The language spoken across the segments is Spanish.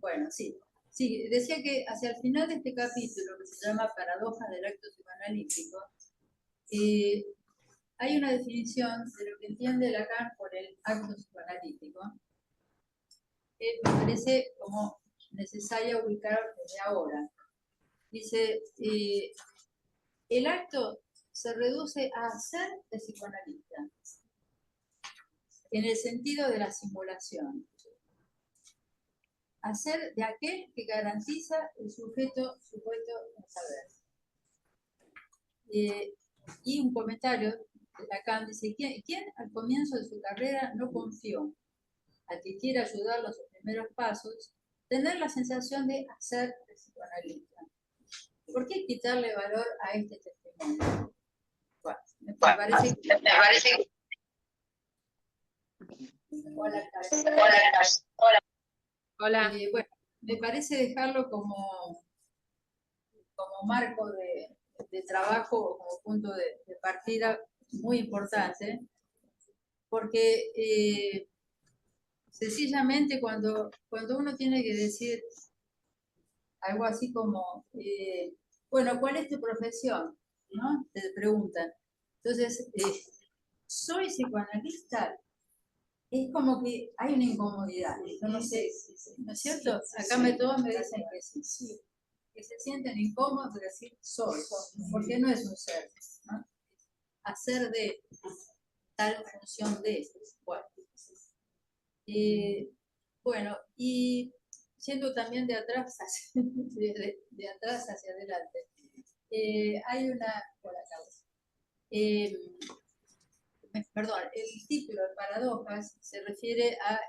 Bueno, sí. Sí, decía que hacia el final de este capítulo, que se llama Paradojas del acto psicoanalítico, hay una definición de lo que entiende Lacan por el acto psicoanalítico, que me parece como necesaria ubicar desde ahora. Dice, el acto se reduce a hacer de psicoanalista, en el sentido de la simulación. Hacer de aquel que garantiza el sujeto supuesto de saber. Y un comentario de Lacan dice, ¿quién al comienzo de su carrera no confió al que quiere ayudarlo a sus primeros pasos, tener la sensación de hacer de psicoanalista? ¿Por qué quitarle valor a este testimonio? Bueno, me parece que... Hola, Hola. bueno, me parece dejarlo como marco de trabajo o como punto de partida muy importante, porque sencillamente cuando uno tiene que decir algo así como, bueno, ¿cuál es tu profesión? ¿No? Te preguntan. Entonces, ¿soy psicoanalista? Es como que hay una incomodidad. Yo no sé, ¿no es cierto? Acá todos me dicen que sí. Que se sienten incómodos de decir soy, porque no es un ser, ¿no? Hacer de tal función de. Bueno, bueno, y yendo también de atrás hacia, de atrás hacia adelante, hay una, por acá, perdón, el título de Paradojas se refiere a,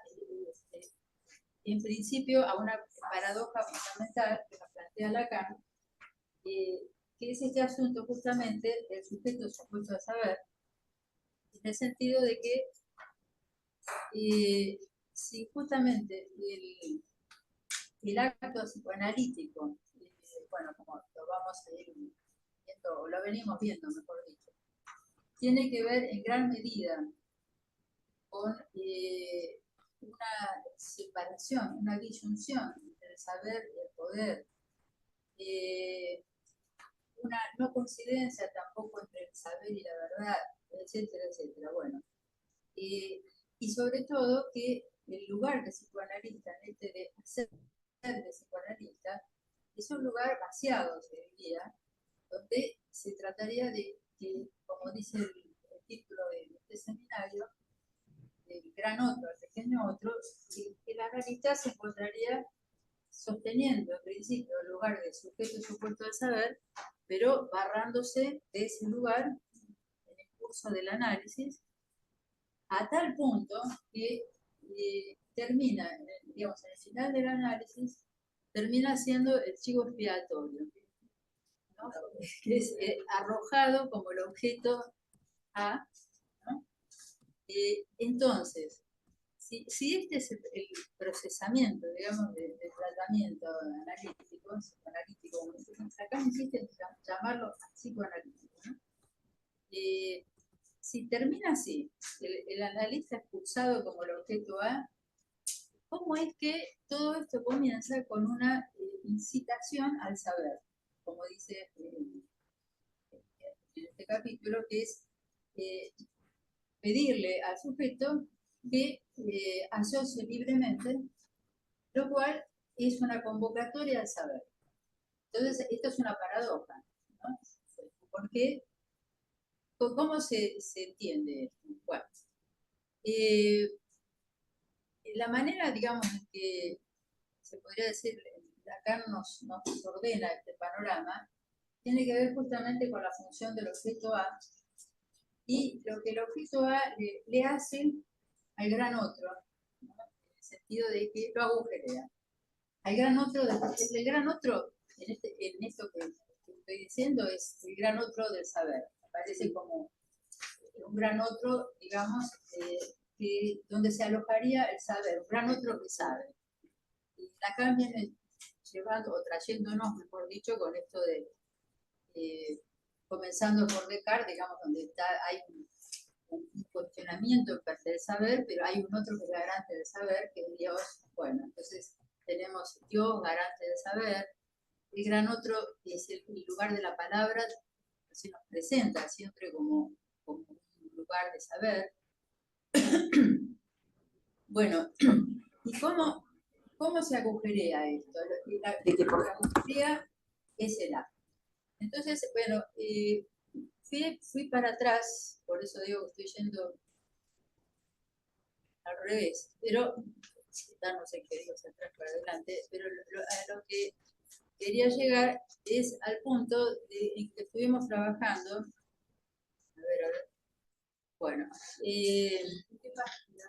en principio, a una paradoja fundamental que nos plantea Lacan, que es este asunto justamente del sujeto supuesto a saber, en el sentido de que si justamente el acto psicoanalítico, bueno, como lo vamos a ir viendo, o lo venimos viendo, mejor dicho, tiene que ver en gran medida con una separación, una disyunción entre el saber y el poder, una no coincidencia tampoco entre el saber y la verdad, etcétera, etcétera. Bueno, y sobre todo que el lugar de psicoanalista, en este de hacer de psicoanalista, es un lugar vaciado, se diría, donde se trataría de que, como dice el título de este seminario, el gran otro, el pequeño otro, que el analista se encontraría sosteniendo en principio el lugar del sujeto supuesto del saber, pero barrándose de ese lugar en el curso del análisis, a tal punto que termina, digamos, en el final del análisis, termina siendo el chivo expiatorio, ¿no? Que es arrojado como el objeto A, ¿no? Entonces, si este es el procesamiento, digamos, de tratamiento analítico, psicoanalítico, acá insiste en llamarlo psicoanalítico, ¿no? Si termina así, el analista expulsado como el objeto A, ¿cómo es que todo esto comienza con una incitación al saber? Como dice en este capítulo, que es pedirle al sujeto que asocie libremente, lo cual es una convocatoria al saber. Entonces, esto es una paradoja, ¿no? Porque, ¿cómo se entiende esto? Bueno, la manera, digamos, en que se podría decir, Lacan nos ordena este panorama, tiene que ver justamente con la función del objeto A y lo que el objeto A le hace al gran otro, ¿no? En el sentido de que lo agujerea. Al gran otro, el gran otro, en esto que estoy diciendo, es el gran otro del saber. Parece como un gran otro, digamos, donde se alojaría el saber, un gran otro que sabe. Y Lacan viene llevando o trayéndonos, mejor dicho, con esto de, comenzando por Descartes, digamos, donde hay un cuestionamiento en parte del saber, pero hay un otro que es garante del saber, que es Dios. Bueno, entonces tenemos Dios, garante del saber. El gran otro es el lugar de la palabra, se nos presenta siempre como un lugar de saber. Bueno, ¿y cómo se agujerea esto? De que por la agujerea es el A. Entonces, bueno, fui para atrás, por eso digo que estoy yendo al revés, pero no sé qué digo, hacia atrás para adelante, pero a lo que quería llegar es al punto en que estuvimos trabajando. A ver, bueno,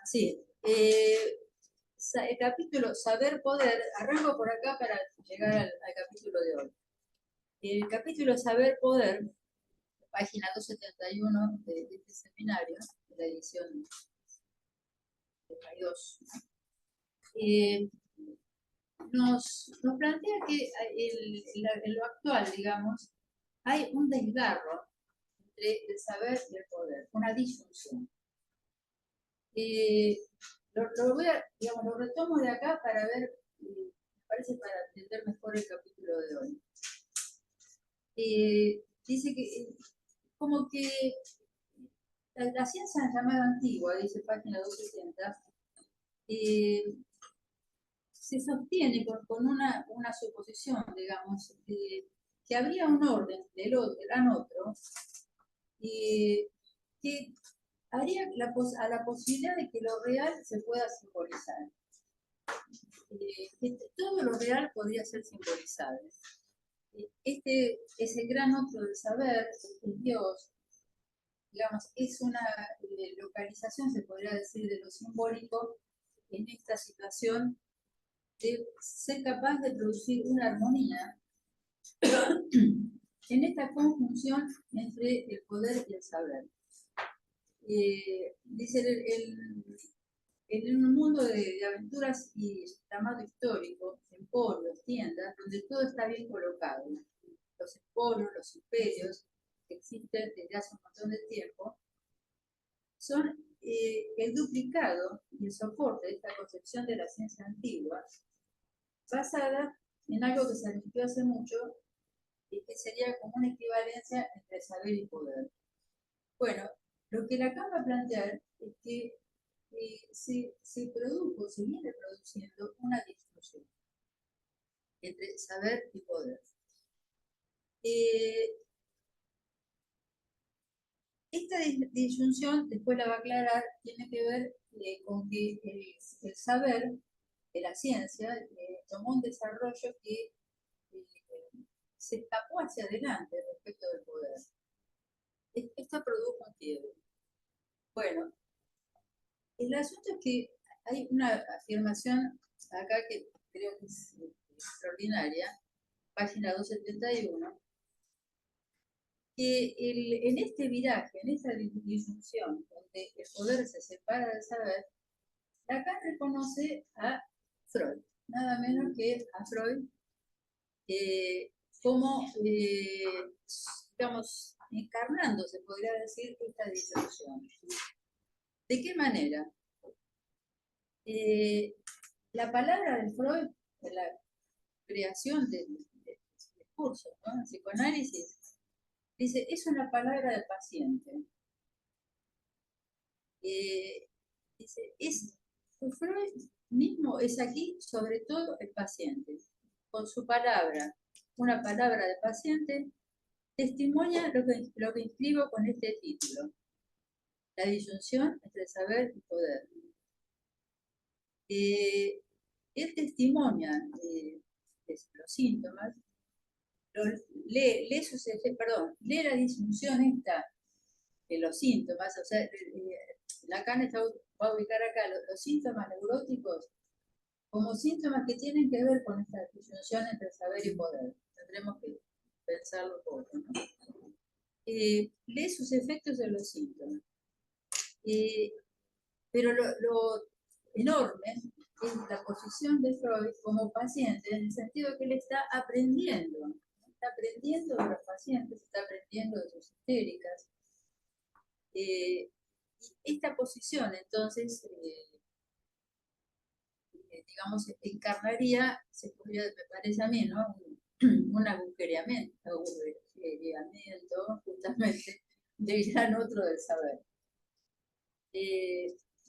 sí, el capítulo Saber Poder, arranco por acá para llegar al capítulo de hoy. El capítulo Saber Poder, página 271 de este seminario, de la edición 32, nos plantea que en lo actual, digamos, hay un desgarro entre el saber y el poder, una disyunción. Digamos, lo retomo de acá para ver, me parece para entender mejor el capítulo de hoy. Dice que, como que la ciencia llamada antigua, dice página 270, se sostiene con una suposición, digamos, que habría un orden del gran otro, que haría a la posibilidad de que lo real se pueda simbolizar. Que todo lo real podría ser simbolizable. Este es el gran otro del saber, es Dios, digamos, es una localización, se podría decir, de lo simbólico en esta situación de ser capaz de producir una armonía en esta conjunción entre el poder y el saber. Dice en un mundo de aventuras y llamado histórico, emporios, tiendas, donde todo está bien colocado. Los emporios, los imperios, que existen desde hace un montón de tiempo, son el duplicado y el soporte de esta concepción de la ciencia antigua, basada en algo que se admitió hace mucho y que sería como una equivalencia entre saber y poder. Bueno, lo que Lacan va a plantear es que se produjo, se viene produciendo una discusión entre saber y poder. Esta disyunción, después la va a aclarar, tiene que ver con que el saber de la ciencia tomó un desarrollo que se escapó hacia adelante respecto del poder. Esto produjo un quiebre. Bueno, el asunto es que hay una afirmación acá que creo que es extraordinaria, página 271, que en este viraje, en esta disyunción, donde el poder se separa del saber, Lacan reconoce a Freud, nada menos que a Freud, como, digamos, encarnando, se podría decir, esta disyunción. ¿De qué manera? La palabra de Freud, de la creación del discurso, ¿no? El psicoanálisis, dice, es una palabra del paciente. Dice, Freud mismo es aquí sobre todo el paciente. Con su palabra, una palabra de paciente, testimonia lo que inscribo con este título, la disyunción entre saber y poder. Él testimonia los síntomas, lee la disyunción esta de los síntomas, o sea, Lacan va a ubicar acá los síntomas neuróticos como síntomas que tienen que ver con esta disyunción entre saber y poder. Tendremos que pensarlo un poco, ¿no? Lee sus efectos de los síntomas. Pero lo enorme es la posición de Freud como paciente, en el sentido de que él está aprendiendo de los pacientes, está aprendiendo de sus histéricas. Esta posición, entonces, digamos, encarnaría, se podría, me parece a mí, ¿no? Un agujereamiento justamente del gran otro del saber.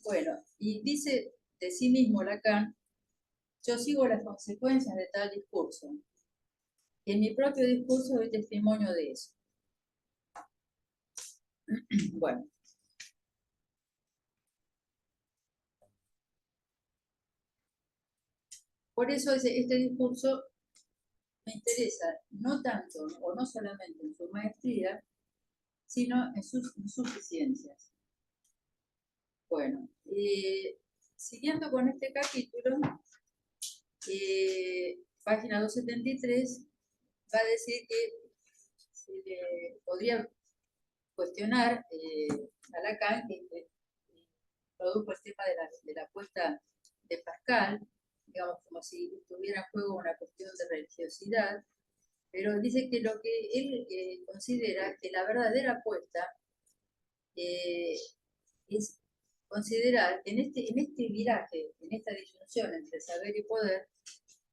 Bueno, y dice de sí mismo Lacan: yo sigo las consecuencias de tal discurso. En mi propio discurso doy testimonio de eso. Bueno, por eso este discurso me interesa no tanto o no solamente en su maestría, sino en sus insuficiencias. Bueno, siguiendo con este capítulo, página 273, va a decir que se le podría cuestionar a Lacan, que produjo el tema de la apuesta de Pascal, digamos, como si estuviera en juego una cuestión de religiosidad, pero dice que lo que él considera que la verdadera apuesta es considerar que en este viraje, en esta disyunción entre saber y poder,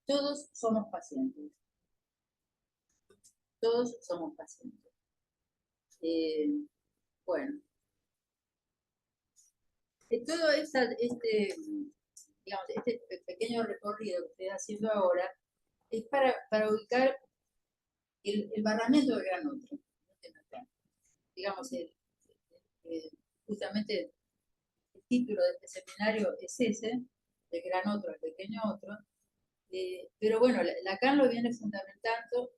todos somos pacientes. Todos somos pacientes. Bueno, todo digamos, este pequeño recorrido que estoy haciendo ahora es para ubicar el barramiento del gran otro. Digamos, justamente el título de este seminario es ese, el gran otro, el pequeño otro. Pero bueno, Lacan lo viene fundamentando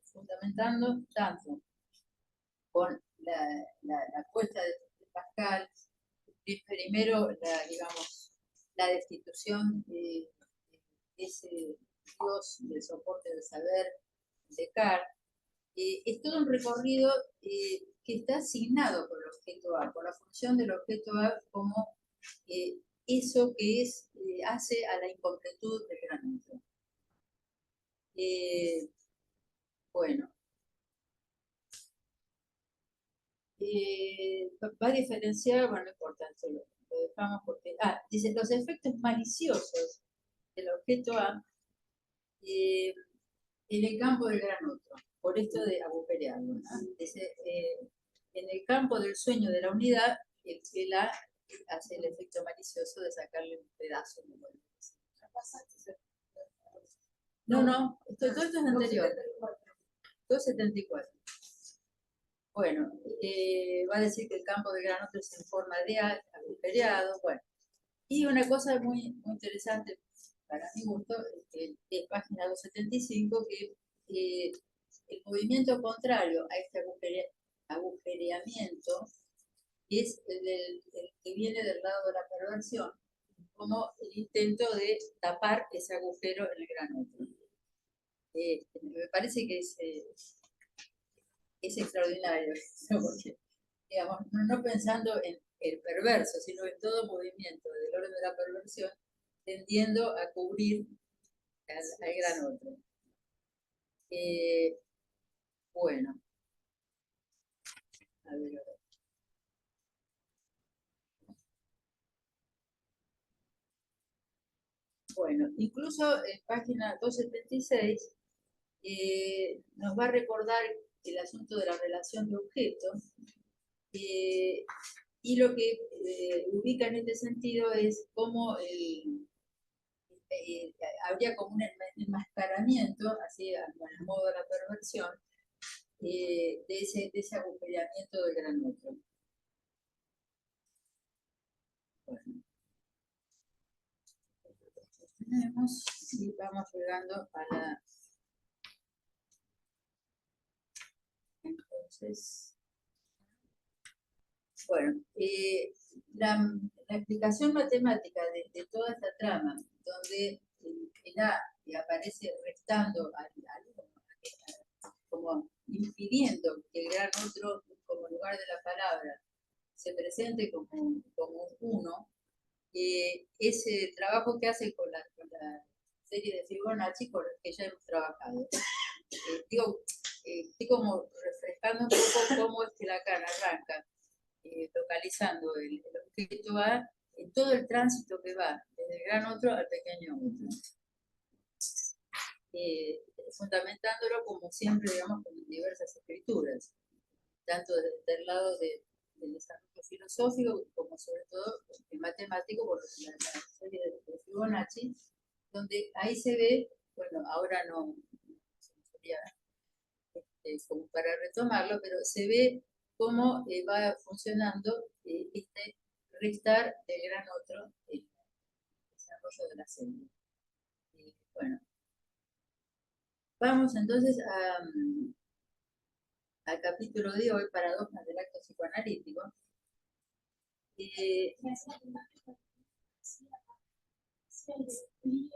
tanto con la apuesta de Pascal, primero digamos, la destitución de ese Dios del soporte del saber de Descartes. Es todo un recorrido que está asignado por el objeto A, por la función del objeto A como eso que hace a la incompletud del gran otro. Bueno, va a diferenciar, bueno, no importa, lo dejamos porque, dice, los efectos maliciosos del objeto A en el campo del gran otro, por esto de agujerearlo, ¿no? Dice, en el campo del sueño de la unidad, el A hace el efecto malicioso de sacarle un pedazo. No, todo esto es anterior. 274. Bueno, va a decir que el campo del gran otro es en forma de agujereado. Bueno, y una cosa muy, muy interesante para mi gusto, es página 275, que el movimiento contrario a este agujereamiento es el que viene del lado de la perversión, como el intento de tapar ese agujero en el gran otro. Me parece que es extraordinario, porque, digamos, no pensando en el perverso, sino en todo movimiento del orden de la perversión, tendiendo a cubrir al gran otro. Bueno, a ver. Bueno, incluso en página 276 nos va a recordar el asunto de la relación de objetos, y lo que ubica en este sentido es cómo habría como un enmascaramiento, así con el modo de la perversión, de ese agujereamiento del gran otro. Bueno, tenemos y vamos llegando a la... Entonces, bueno, la explicación matemática de toda esta trama, donde el A aparece restando como impidiendo que el gran otro, como lugar de la palabra, se presente como un uno, ese trabajo que hace con la serie de Fibonacci con la que ya hemos trabajado. Estoy como refrescando un poco cómo es que Lacan arranca localizando el objeto A en todo el tránsito que va desde del gran otro al pequeño otro. Fundamentándolo como siempre, digamos, con diversas escrituras, tanto desde el lado del desarrollo filosófico como sobre todo el matemático, por la serie de Fibonacci, donde ahí se ve, bueno, ahora no sería como para retomarlo, pero se ve cómo va funcionando este restar del gran otro en el desarrollo de la serie. Bueno, vamos entonces al capítulo de hoy, paradojas del acto psicoanalítico.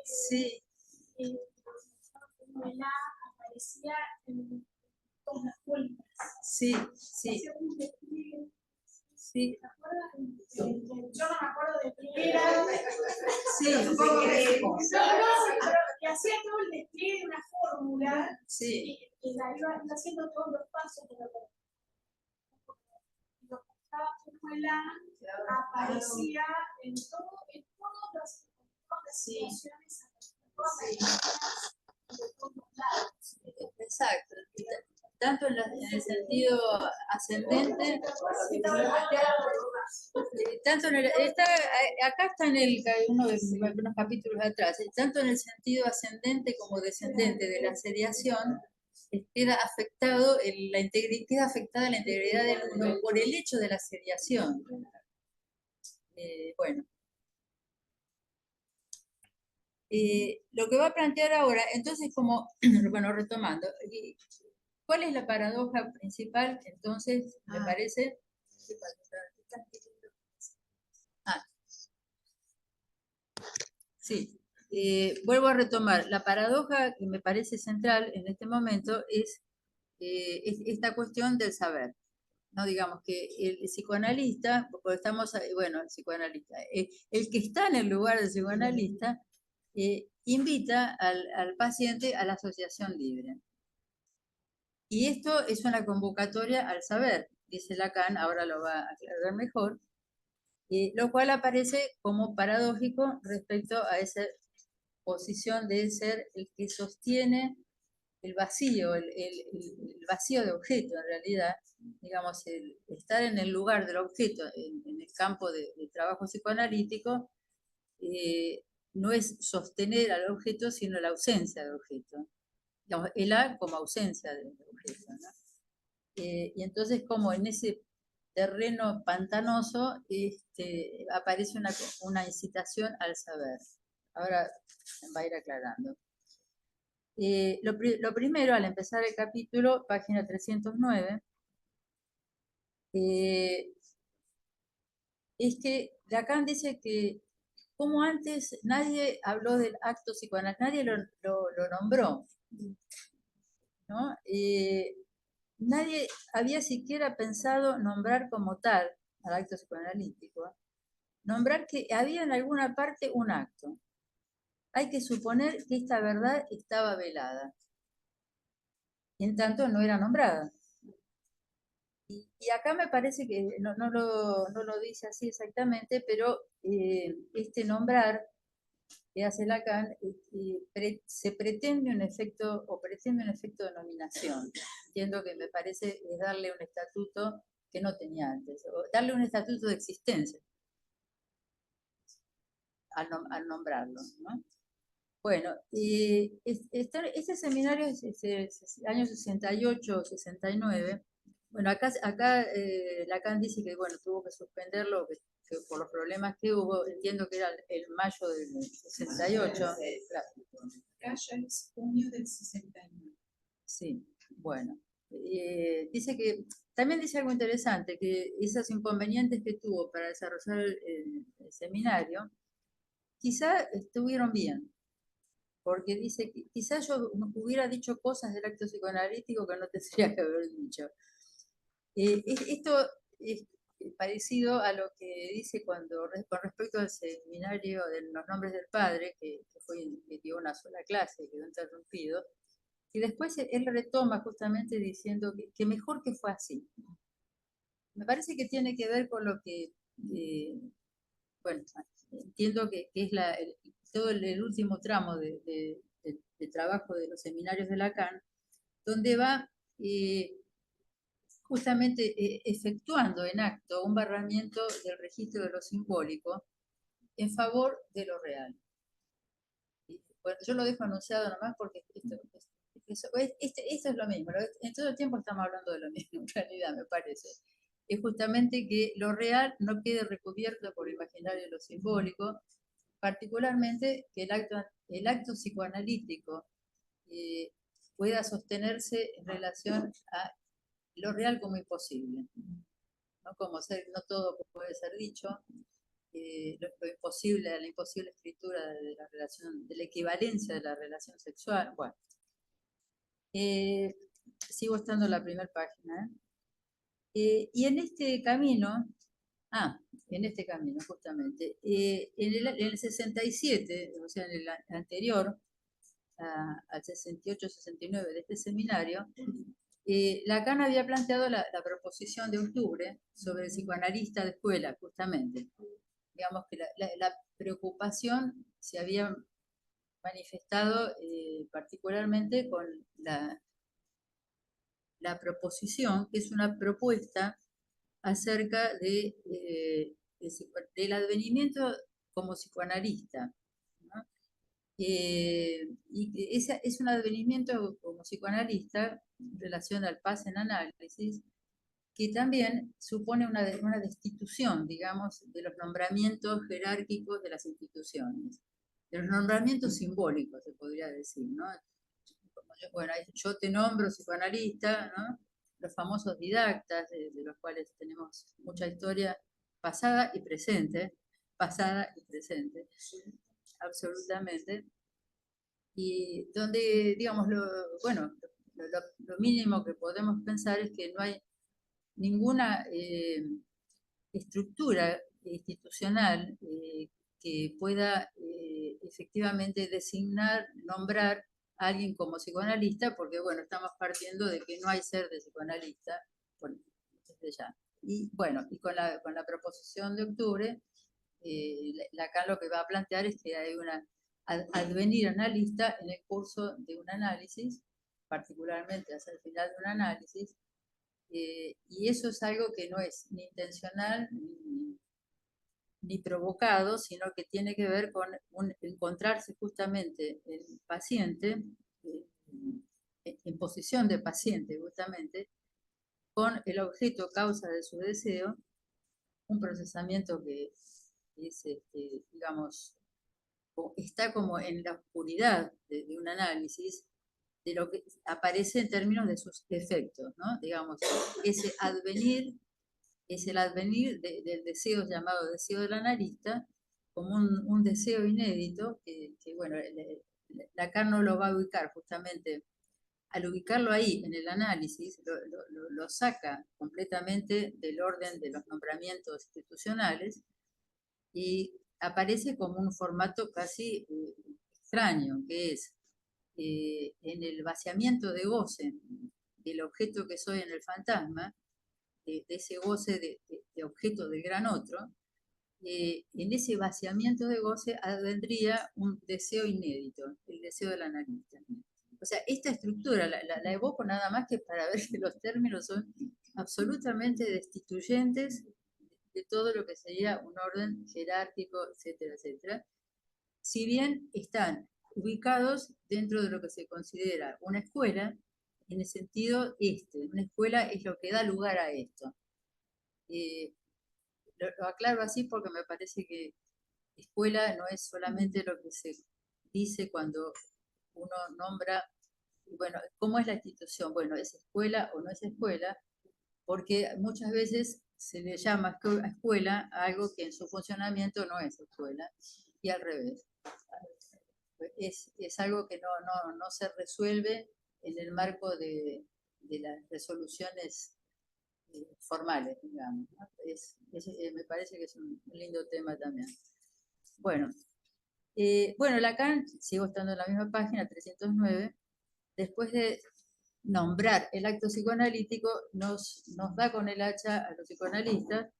Sí. Aparecía en todas las vueltas. Sí, sí. Sí. Yo no me acuerdo de primera. Sí, un poco que hacía todo el despliegue de una fórmula. Sí. Y la iba haciendo todos los pasos. Lo que estaba fórmula aparecía en todas las situaciones. Exacto. Tanto en el sentido ascendente, tanto acá está en uno de unos capítulos atrás, tanto en el sentido ascendente como descendente de la seriación, queda afectada la integridad del uno por el hecho de la seriación. Bueno. Lo que va a plantear ahora, entonces, como, bueno, retomando, ¿cuál es la paradoja principal? Entonces, me parece. Sí, vuelvo a retomar. La paradoja que me parece central en este momento es esta cuestión del saber. No digamos que el psicoanalista, porque estamos, bueno, el psicoanalista, el que está en el lugar del psicoanalista, invita al paciente a la asociación libre. Y esto es una convocatoria al saber, dice Lacan, ahora lo va a aclarar mejor, lo cual aparece como paradójico respecto a esa posición de ser el que sostiene el vacío, el vacío de objeto en realidad, digamos, el estar en el lugar del objeto, en el campo de trabajo psicoanalítico, no es sostener al objeto, sino la ausencia del objeto. Digamos, el A como ausencia del objeto, ¿no? Y entonces como en ese terreno pantanoso aparece una incitación al saber. Ahora va a ir aclarando. Lo primero, al empezar el capítulo, página 309, es que Lacan dice que como antes nadie habló del acto psicoanalítico, nadie lo nombró, ¿no? Nadie había siquiera pensado nombrar como tal al acto psicoanalítico, nombrar que había en alguna parte un acto. Hay que suponer que esta verdad estaba velada, y en tanto no era nombrada. Y acá me parece que no lo dice así exactamente, pero este nombrar que hace Lacan se pretende un efecto, o pretende un efecto de nominación. Entiendo que me parece es darle un estatuto que no tenía antes, o darle un estatuto de existencia al nombrarlo, ¿no? Bueno, este seminario es año 68 o 69. Bueno, acá Lacan dice que bueno, tuvo que suspenderlo que por los problemas que hubo, entiendo que era el mayo del 68. Claro. Acá ya es junio del 69. Sí, bueno. Dice que, también dice algo interesante, que esos inconvenientes que tuvo para desarrollar el seminario, quizá estuvieron bien, porque dice que quizás yo hubiera dicho cosas del acto psicoanalítico que no tendría que haber dicho. Esto es parecido a lo que dice con respecto al seminario de los nombres del padre, que dio una sola clase, quedó interrumpido, y después él retoma justamente diciendo que mejor que fue así. Me parece que tiene que ver con lo que, bueno, entiendo que es todo el último tramo de trabajo de los seminarios de Lacan, donde va justamente efectuando en acto un barramiento del registro de lo simbólico en favor de lo real. Bueno, yo lo dejo anunciado nomás porque esto es lo mismo. En todo el tiempo estamos hablando de lo mismo, en realidad, me parece. Es justamente que lo real no quede recubierto por el imaginario de lo simbólico, particularmente que el acto psicoanalítico pueda sostenerse en relación a lo real como imposible. ¿No? No todo puede ser dicho, lo imposible, la imposible escritura de la relación, de la equivalencia de la relación sexual. Bueno, sigo estando en la primera página. Y en este camino, justamente, en el 67, o sea, en el anterior, al 68-69 de este seminario, Lacan había planteado la proposición de octubre sobre el psicoanalista de escuela, justamente. Digamos que la preocupación se había manifestado particularmente con la proposición, que es una propuesta acerca del advenimiento como psicoanalista, ¿no? Y ese es un advenimiento como psicoanalista en relación al pase en análisis, que también supone una destitución, digamos, de los nombramientos jerárquicos de las instituciones, de los nombramientos simbólicos, se podría decir, ¿no? Bueno, yo te nombro psicoanalista, ¿no? Los famosos didactas, de los cuales tenemos mucha historia pasada y presente, absolutamente, y donde, digamos, lo mínimo que podemos pensar es que no hay ninguna estructura institucional que pueda efectivamente designar, nombrar a alguien como psicoanalista, porque bueno, estamos partiendo de que no hay ser de psicoanalista desde ya. Y bueno, y con la proposición de octubre, Lacan lo que va a plantear es que hay una advenir analista en el curso de un análisis, particularmente hacia el final de un análisis, y eso es algo que no es ni intencional ni provocado, sino que tiene que ver con encontrarse justamente el paciente, en posición de paciente justamente, con el objeto causa de su deseo, un procesamiento que es, digamos, está como en la oscuridad de un análisis, de lo que aparece en términos de sus efectos, ¿no? Digamos, ese advenir es el advenir del deseo llamado deseo del analista, como un deseo inédito, que bueno, Lacan no lo va a ubicar justamente, al ubicarlo ahí en el análisis, lo saca completamente del orden de los nombramientos institucionales y aparece como un formato casi extraño, que es en el vaciamiento de goce del objeto que soy en el fantasma, de ese goce de objeto del gran otro, en ese vaciamiento de goce advendría un deseo inédito, el deseo del analista. O sea, esta estructura la evoco nada más que para ver que los términos son absolutamente destituyentes de todo lo que sería un orden jerárquico, etcétera, etcétera. Si bien están ubicados dentro de lo que se considera una escuela, en el sentido una escuela es lo que da lugar a esto. Lo aclaro así porque me parece que escuela no es solamente lo que se dice cuando uno nombra, bueno, ¿cómo es la institución? Bueno, ¿es escuela o no es escuela? Porque muchas veces se le llama escuela a algo que en su funcionamiento no es escuela, y al revés. Es algo que no se resuelve en el marco de las resoluciones formales, digamos, ¿no? Me parece que es un lindo tema también. Bueno, Lacan, sigo estando en la misma página, 309, después de nombrar el acto psicoanalítico, nos da con el hacha a los psicoanalistas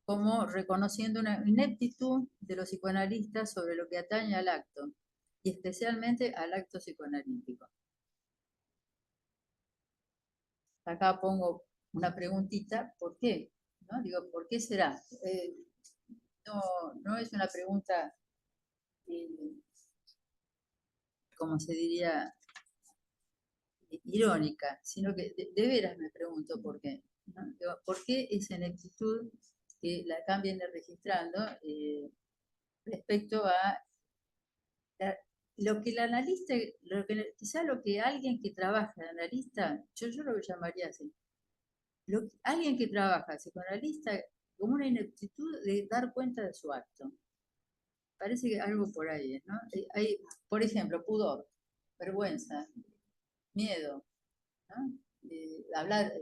como reconociendo una ineptitud de los psicoanalistas sobre lo que atañe al acto, y especialmente al acto psicoanalítico. Acá pongo una preguntita, ¿por qué? ¿No? Digo, ¿por qué será? No es una pregunta, como se diría, irónica, sino que de veras me pregunto por qué. ¿No? Digo, ¿por qué esa ineptitud que la cambien de registrando respecto a lo que el analista, quizá lo que alguien que trabaja de analista, yo lo llamaría así, alguien que trabaja psicoanalista como una ineptitud de dar cuenta de su acto. Parece que algo por ahí, ¿no? Hay, por ejemplo, pudor, vergüenza, miedo, ¿no? Hablar de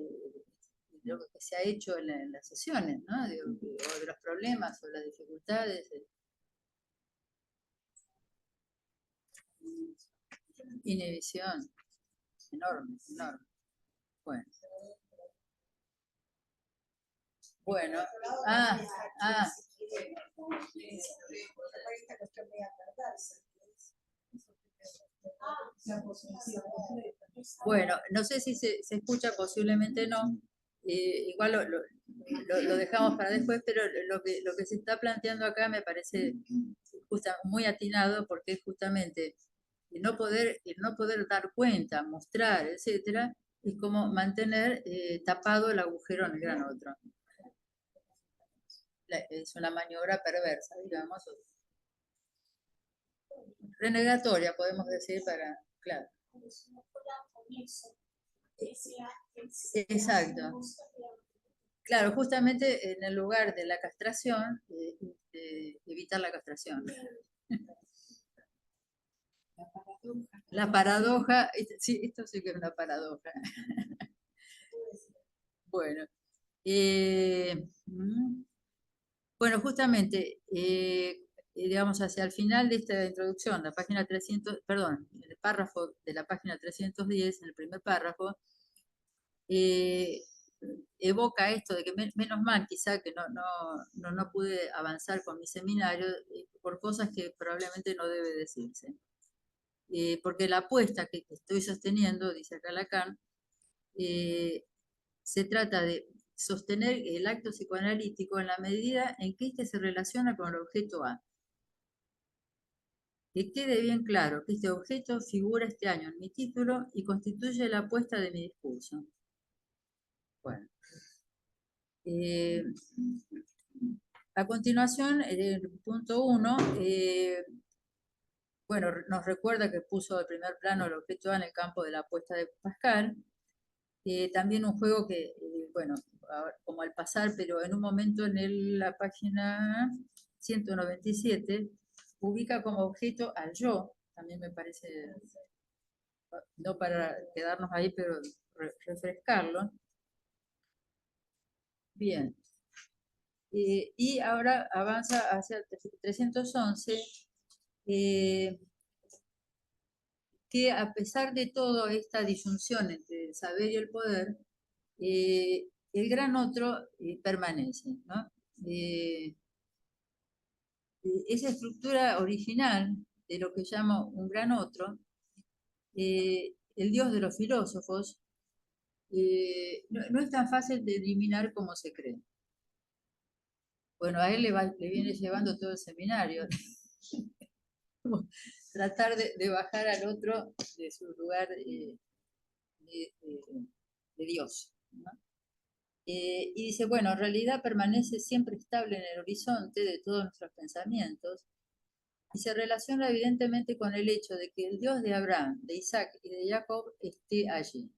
lo que se ha hecho en las sesiones, ¿no? O de los problemas o las dificultades. Inhibición, enorme, enorme. Bueno. Bueno, bueno, no sé si se escucha, posiblemente no. Igual lo dejamos para después, pero lo que se está planteando acá me parece muy atinado, porque es justamente el no poder dar cuenta, mostrar, etcétera, es como mantener tapado el agujero en el gran otro. Es una maniobra perversa, digamos, renegatoria, podemos decir, claro. Exacto. Claro, justamente en el lugar de la castración, evitar la castración. La paradoja, sí, esto sí que es una paradoja. Bueno, bueno, justamente, digamos, hacia el final de esta introducción, la página 300, perdón, el párrafo de la página 310, en el primer párrafo, evoca esto de que menos mal quizá que no pude avanzar con mi seminario por cosas que probablemente no debe decirse. Porque la apuesta que estoy sosteniendo, dice acá Lacan, se trata de sostener el acto psicoanalítico en la medida en que éste se relaciona con el objeto A. Que quede bien claro que este objeto figura este año en mi título y constituye la apuesta de mi discurso. Bueno. A continuación, el punto 1, bueno, nos recuerda que puso el primer plano el objeto A en el campo de la apuesta de Pascal. También un juego que, bueno, como al pasar, pero en un momento en la página 197, ubica como objeto al yo, también me parece, no para quedarnos ahí, pero refrescarlo. Bien. Y ahora avanza hacia el 311, que a pesar de toda esta disyunción entre el saber y el poder, el gran otro permanece, ¿no? Esa estructura original de lo que llamo un gran otro, el Dios de los filósofos, no es tan fácil de eliminar como se cree. Bueno, a él le viene llevando todo el seminario. Tratar de bajar al otro de su lugar de Dios, ¿no? Y dice, bueno, en realidad permanece siempre estable en el horizonte de todos nuestros pensamientos y se relaciona evidentemente con el hecho de que el Dios de Abraham, de Isaac y de Jacob esté allí.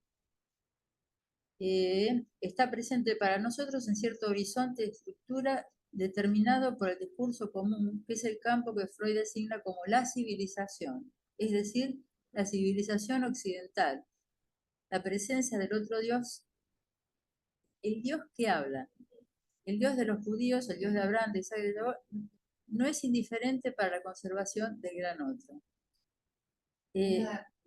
Está presente para nosotros en cierto horizonte de estructura determinado por el discurso común, que es el campo que Freud designa como la civilización, es decir, la civilización occidental, la presencia del otro Dios, el Dios que habla, el Dios de los judíos, el Dios de Abraham, de Isaac y de Jacob, no es indiferente para la conservación del gran otro.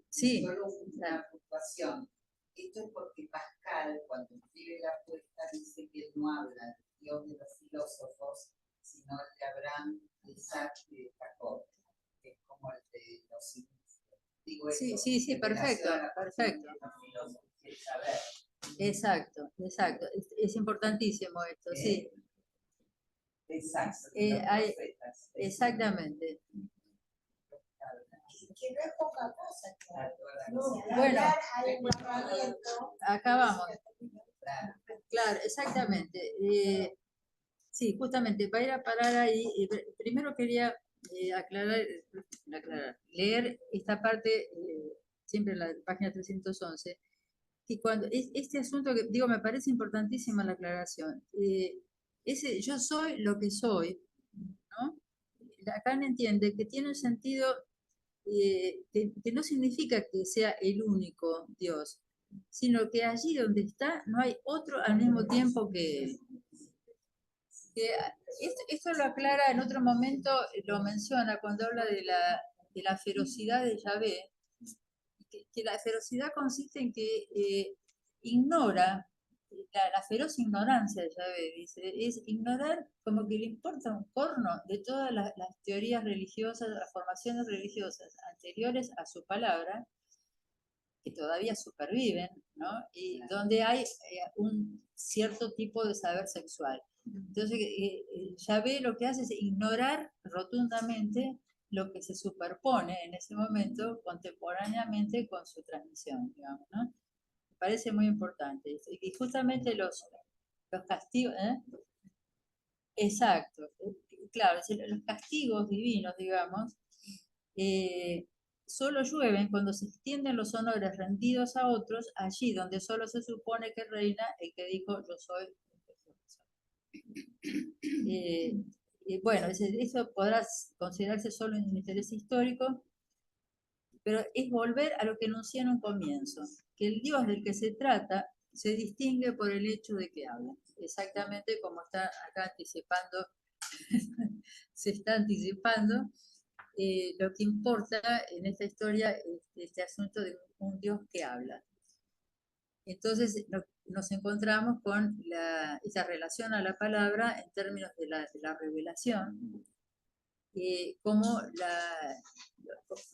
Sí. Solo una puntuación. Esto es porque Pascal, cuando escribe la apuesta, dice que él no habla del Dios de los filósofos, filósofos, sino el de Abraham, Isaac y Jacob, que es como el de los inicios. Digo Sí, esto, sí, sí, en perfecto, relación a la cuestión perfecto. de los filósofos y el saber. Exacto, exacto. Es importantísimo esto, sí. Exacto, de los Hay- profetas. exactamente. Que no es poca cosa, claro. No, Bueno. hablar al encuadramiento. Acá vamos. Claro. Claro, exactamente. Sí, justamente, para ir a parar ahí, primero quería aclarar, leer esta parte, siempre en la página 311, que cuando este asunto que digo, me parece importantísima la aclaración. Ese yo soy lo que soy, ¿no? Lacan entiende que tiene un sentido que no significa que sea el único Dios, sino que allí donde está no hay otro al mismo tiempo que él. Esto lo aclara en otro momento, lo menciona cuando habla de la ferocidad de Yahvé, que la ferocidad consiste en que ignora, la feroz ignorancia de Yahvé, dice, es ignorar como que le importa un corno de todas las teorías religiosas, las formaciones religiosas anteriores a su palabra, que todavía superviven, ¿no? Y donde hay un cierto tipo de saber sexual. Entonces, Yahvé lo que hace es ignorar rotundamente lo que se superpone en ese momento contemporáneamente con su transmisión, digamos, ¿no? Me parece muy importante. Y justamente los castigos, ¿eh? Exacto, claro, los castigos divinos, digamos, solo llueven cuando se extienden los honores rendidos a otros, allí donde solo se supone que reina el que dijo yo soy. Bueno, eso podrá considerarse solo un interés histórico, pero es volver a lo que enuncié en un comienzo, que el Dios del que se trata se distingue por el hecho de que habla, exactamente como está acá anticipando, se está anticipando lo que importa en esta historia es este asunto de un Dios que habla. Entonces nos encontramos con esa relación a la palabra en términos de la revelación, como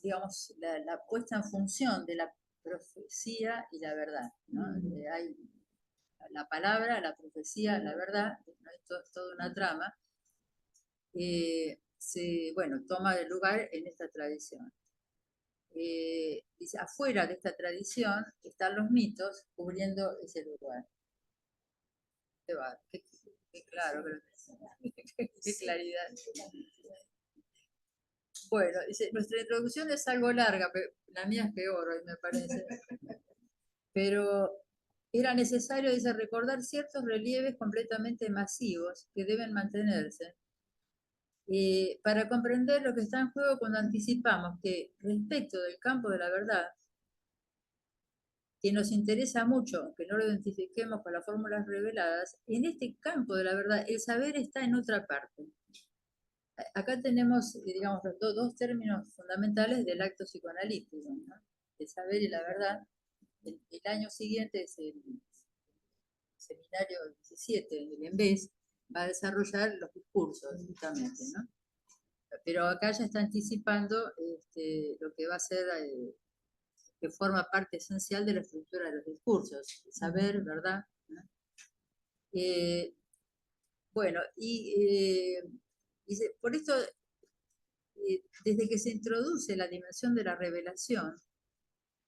digamos, la puesta en función de la profecía y la verdad, ¿no? Hay la palabra, la profecía, la verdad, ¿no? Es toda una trama, bueno, toma el lugar en esta tradición. Dice, afuera de esta tradición están los mitos cubriendo ese lugar. Qué claro, qué claridad. Bueno, dice, nuestra introducción es algo larga, pero la mía es peor hoy, me parece. Pero era necesario, dice, recordar ciertos relieves completamente masivos que deben mantenerse para comprender lo que está en juego cuando anticipamos que respecto del campo de la verdad, que nos interesa mucho, que no lo identifiquemos con las fórmulas reveladas, en este campo de la verdad el saber está en otra parte. Acá tenemos, digamos, dos términos fundamentales del acto psicoanalítico, ¿no? El saber y la verdad. El año siguiente es el seminario 17 del EMBES, va a desarrollar los discursos, justamente, ¿no? Pero acá ya está anticipando lo que va a ser, que forma parte esencial de la estructura de los discursos, saber, ¿verdad? ¿no? Bueno, dice, por esto, desde que se introduce la dimensión de la revelación,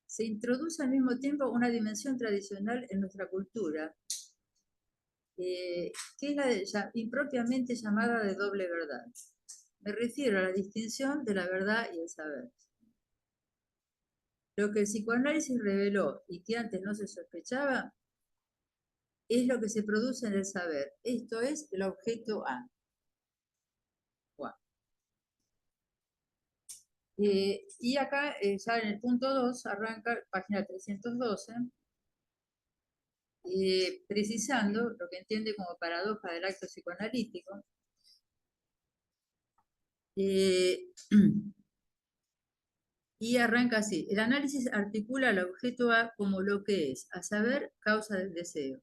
se introduce al mismo tiempo una dimensión tradicional en nuestra cultura, que es la impropiamente llamada de doble verdad. Me refiero a la distinción de la verdad y el saber. Lo que el psicoanálisis reveló y que antes no se sospechaba es lo que se produce en el saber. Esto es el objeto A. Bueno. Y acá, ya en el punto 2, arranca página 312, precisando lo que entiende como paradoja del acto psicoanalítico. Y arranca así. El análisis articula el objeto A como lo que es, a saber, causa del deseo.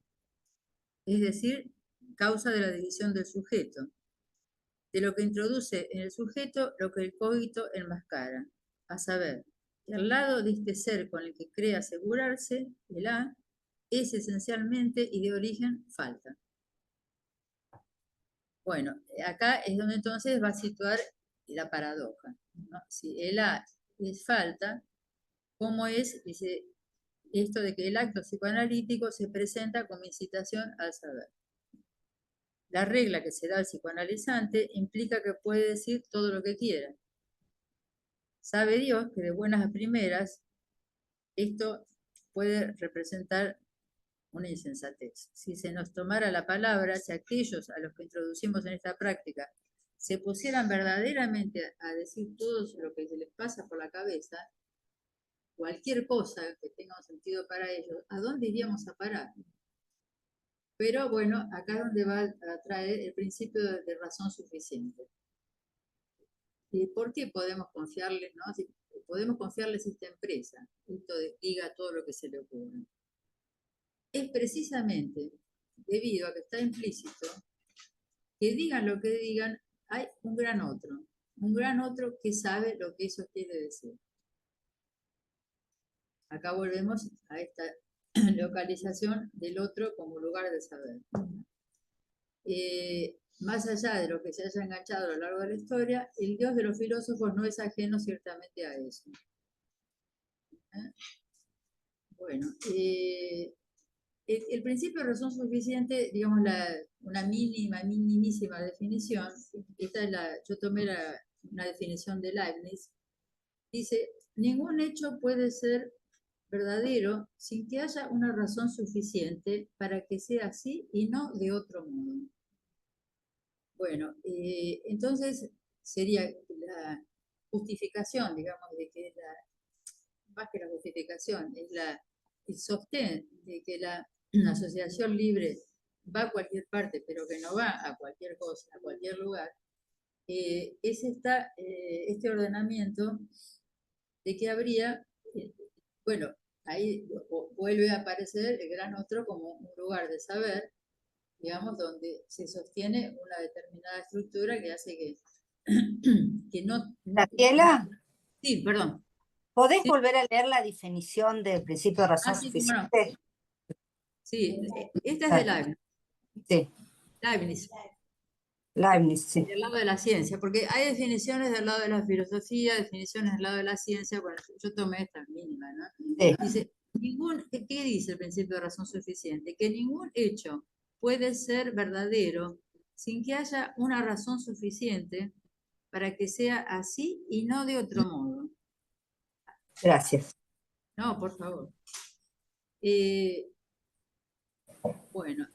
Es decir, causa de la división del sujeto, de lo que introduce en el sujeto lo que el cogito enmascara, a saber, que al lado de este ser con el que cree asegurarse, el A, es esencialmente y de origen falta. Bueno, acá es donde entonces va a situar la paradoja, ¿no? Si el A es falta, ¿cómo es? Dice esto de que el acto psicoanalítico se presenta como incitación al saber. La regla que se da al psicoanalizante implica que puede decir todo lo que quiera. Sabe Dios que de buenas a primeras esto puede representar una insensatez. Si se nos tomara la palabra, si aquellos a los que introducimos en esta práctica se pusieran verdaderamente a decir todo lo que se les pasa por la cabeza, cualquier cosa que tenga un sentido para ellos, ¿a dónde iríamos a parar? Pero bueno, acá es donde va a traer el principio de razón suficiente. ¿Y por qué podemos confiarles, no? Si podemos confiarles a esta empresa, esto diga todo lo que se le ocurre. Es precisamente debido a que está implícito, que digan lo que digan, hay un gran otro que sabe lo que eso quiere decir. Acá volvemos a esta localización del otro como lugar de saber. Más allá de lo que se haya enganchado a lo largo de la historia, el Dios de los filósofos no es ajeno ciertamente a eso. Bueno, el principio de razón suficiente, digamos, una minimísima definición, esta es yo tomé una definición de Leibniz, dice, ningún hecho puede ser verdadero sin que haya una razón suficiente para que sea así y no de otro modo. Bueno, entonces sería la justificación, digamos, de que más que la justificación, es el sostén de que la asociación libre va a cualquier parte, pero que no va a cualquier cosa, a cualquier lugar, es este ordenamiento de que habría, bueno, ahí vuelve a aparecer el gran otro como un lugar de saber, digamos, donde se sostiene una determinada estructura que hace que no... Graciela, Sí, perdón. ¿podés Sí. volver a leer la definición del principio de razón Sí, cómo no. suficiente? Sí, esta es de Leibniz. Sí, Leibniz, Leibniz, sí. del lado de la ciencia, porque hay definiciones del lado de la filosofía, definiciones del lado de la ciencia, bueno, yo tomé esta mínima, ¿no? Sí. Dice, ¿qué dice el principio de razón suficiente? Que ningún hecho puede ser verdadero sin que haya una razón suficiente para que sea así y no de otro modo. Gracias. No, por favor. Bueno,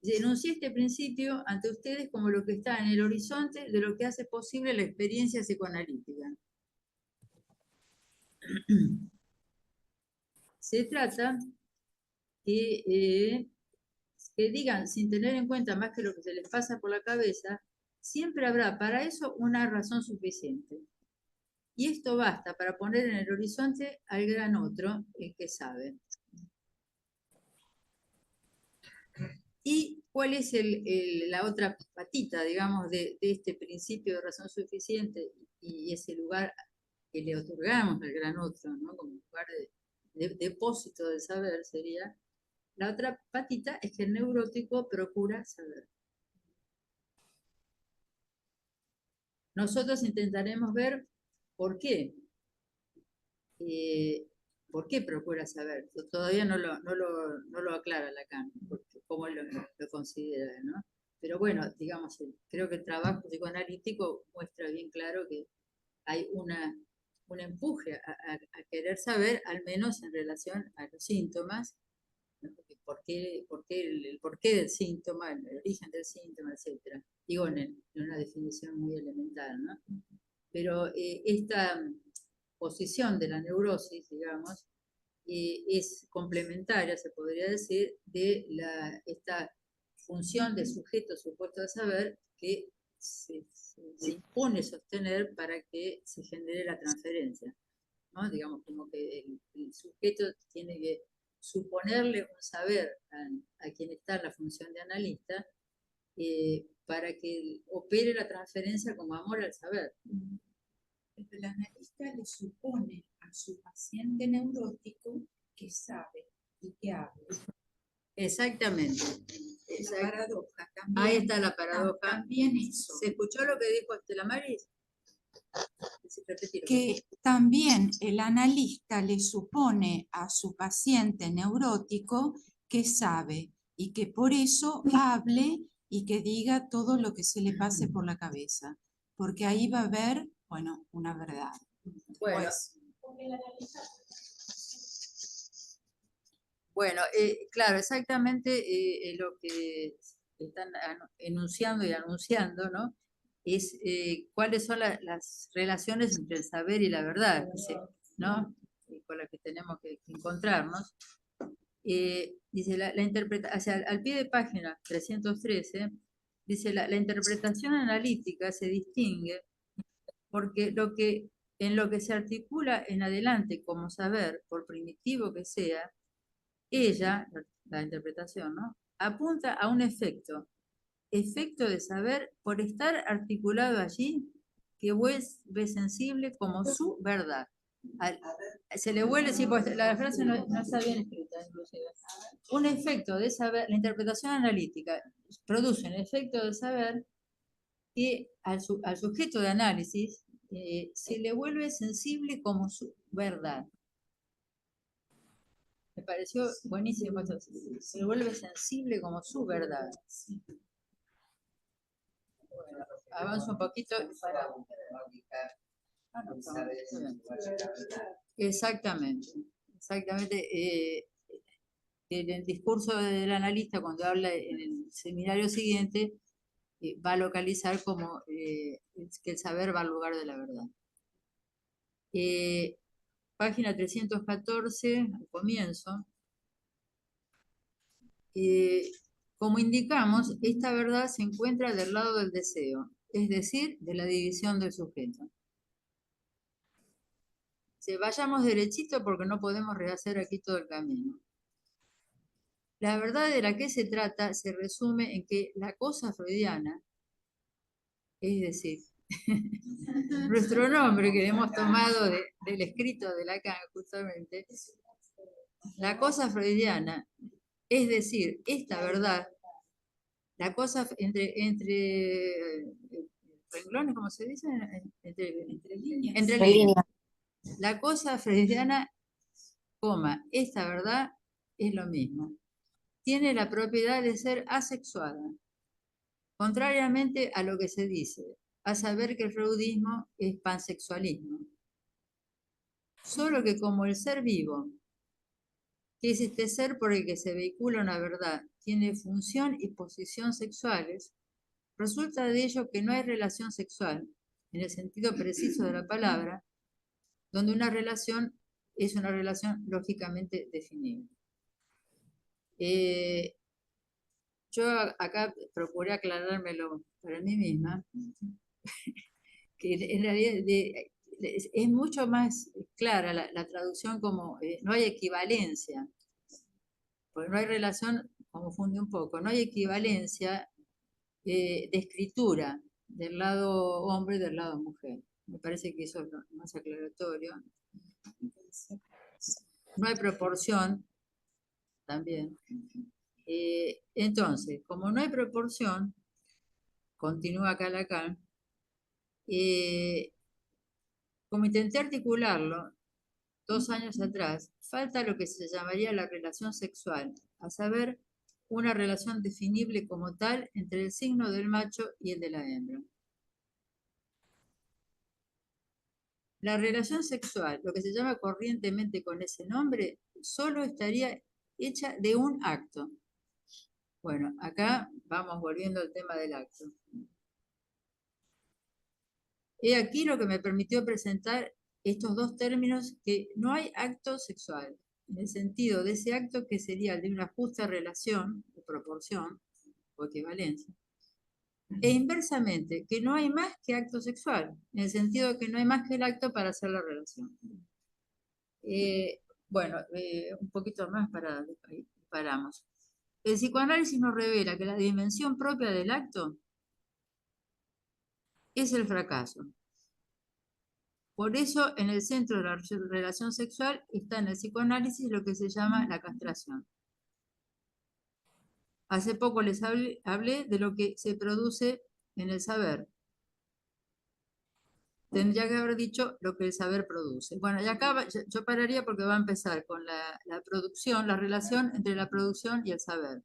denuncié este principio ante ustedes como lo que está en el horizonte de lo que hace posible la experiencia psicoanalítica. Se trata que digan, sin tener en cuenta más que lo que se les pasa por la cabeza, siempre habrá para eso una razón suficiente. Y esto basta para poner en el horizonte al gran otro, el que sabe. ¿Y cuál es la otra patita, digamos, de este principio de razón suficiente y ese lugar que le otorgamos al gran otro, ¿no? Como lugar de depósito del saber sería? La otra patita es que el neurótico procura saber. Nosotros intentaremos ver por qué. ¿Por qué procura saber? Todavía no lo aclara Lacan, cómo lo considera, ¿no? Pero bueno, digamos, creo que el trabajo psicoanalítico muestra bien claro que hay un empuje a querer saber, al menos en relación a los síntomas, ¿no? ¿Por qué el porqué del síntoma, el origen del síntoma, etcétera? Digo, en una definición muy elemental, ¿no? Pero esta posición de la neurosis, digamos, es complementaria, se podría decir, de esta función de sujeto supuesto a saber que se impone sostener para que se genere la transferencia, ¿no? Digamos, como que el sujeto tiene que suponerle un saber a quien está en la función de analista, para que opere la transferencia como amor al saber. El analista le supone a su paciente neurótico que sabe y que habla. Exactamente. La paradoja también. Ahí está la paradoja. También eso. ¿Se escuchó lo que dijo Estela Maris? Que también el analista le supone a su paciente neurótico que sabe y que por eso hable y que diga todo lo que se le pase por la cabeza, porque ahí va a haber, bueno, una verdad. Bueno, Pues, bueno, claro, exactamente lo que están enunciando y anunciando, ¿no? Es cuáles son las relaciones entre el saber y la verdad, ¿no? Con las que tenemos que encontrarnos. Dice la interpretación, al pie de página 313, dice la interpretación analítica se distingue porque en lo que se articula en adelante como saber, por primitivo que sea, ella, la interpretación, ¿no?, apunta a un efecto de saber por estar articulado allí, que ve sensible como su verdad. Se le vuelve, sí, pues la frase no está bien escrita, inclusive. Un efecto de saber, la interpretación analítica produce un efecto de saber que al sujeto de análisis se le vuelve sensible como su verdad. Me pareció buenísimo esto. Se le vuelve sensible como su verdad. Bueno, avanzo un poquito para... Exactamente, exactamente. En el discurso del analista, cuando habla en el seminario siguiente, va a localizar como que el saber va al lugar de la verdad. Página 314, al comienzo. Como indicamos, esta verdad se encuentra del lado del deseo, es decir, de la división del sujeto. Vayamos derechito porque no podemos rehacer aquí todo el camino. La verdad de la que se trata se resume en que la cosa freudiana, es decir, nuestro nombre que hemos tomado del escrito de Lacan justamente, la cosa freudiana, es decir, esta verdad, la cosa entre renglones, ¿cómo se dice? Entre líneas. Entre líneas. La cosa freudiana, esta verdad es lo mismo. Tiene la propiedad de ser asexuada, contrariamente a lo que se dice, a saber que el freudismo es pansexualismo. Solo que como el ser vivo, que es este ser por el que se vehicula una verdad, tiene función y posición sexuales, resulta de ello que no hay relación sexual, en el sentido preciso de la palabra, donde una relación es una relación lógicamente definible. Yo acá procuré aclarármelo para mí misma, que en realidad es mucho más clara la traducción como no hay equivalencia, porque no hay relación, confunde un poco, no hay equivalencia de escritura del lado hombre y del lado mujer. Me parece que eso es lo más aclaratorio. No hay proporción también. Entonces, como no hay proporción, continúa acá Lacan, como intenté articularlo 2 años atrás, falta lo que se llamaría la relación sexual, a saber, una relación definible como tal entre el signo del macho y el de la hembra. La relación sexual, lo que se llama corrientemente con ese nombre, solo estaría hecha de un acto. Bueno, acá vamos volviendo al tema del acto. He aquí lo que me permitió presentar estos dos términos, que no hay acto sexual, en el sentido de ese acto que sería el de una justa relación, o proporción, o equivalencia, e inversamente, que no hay más que acto sexual, en el sentido de que no hay más que el acto para hacer la relación. Bueno, un poquito más para ahí paramos. El psicoanálisis nos revela que la dimensión propia del acto es el fracaso. Por eso, en el centro de la relación sexual está en el psicoanálisis lo que se llama la castración. Hace poco les hablé de lo que se produce en el saber. Tendría que haber dicho lo que el saber produce. Bueno, y acá yo pararía porque va a empezar con la producción, la relación entre la producción y el saber.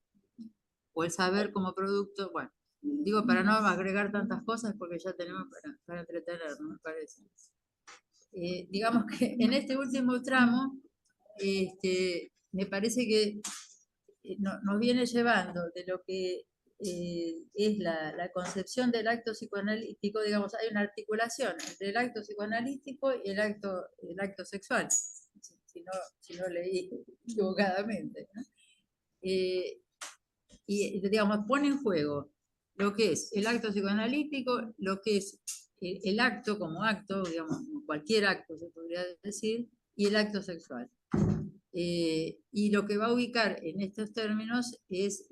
O el saber como producto, bueno, digo para no agregar tantas cosas porque ya tenemos para entretenernos, me parece. Digamos que en este último tramo, me parece que nos viene llevando de lo que es la concepción del acto psicoanalítico, digamos, hay una articulación entre el acto psicoanalítico y el acto sexual, si no leí equivocadamente, ¿no? Y digamos, pone en juego lo que es el acto psicoanalítico, lo que es el acto como acto, digamos, cualquier acto se podría decir, y el acto sexual. Y lo que va a ubicar en estos términos es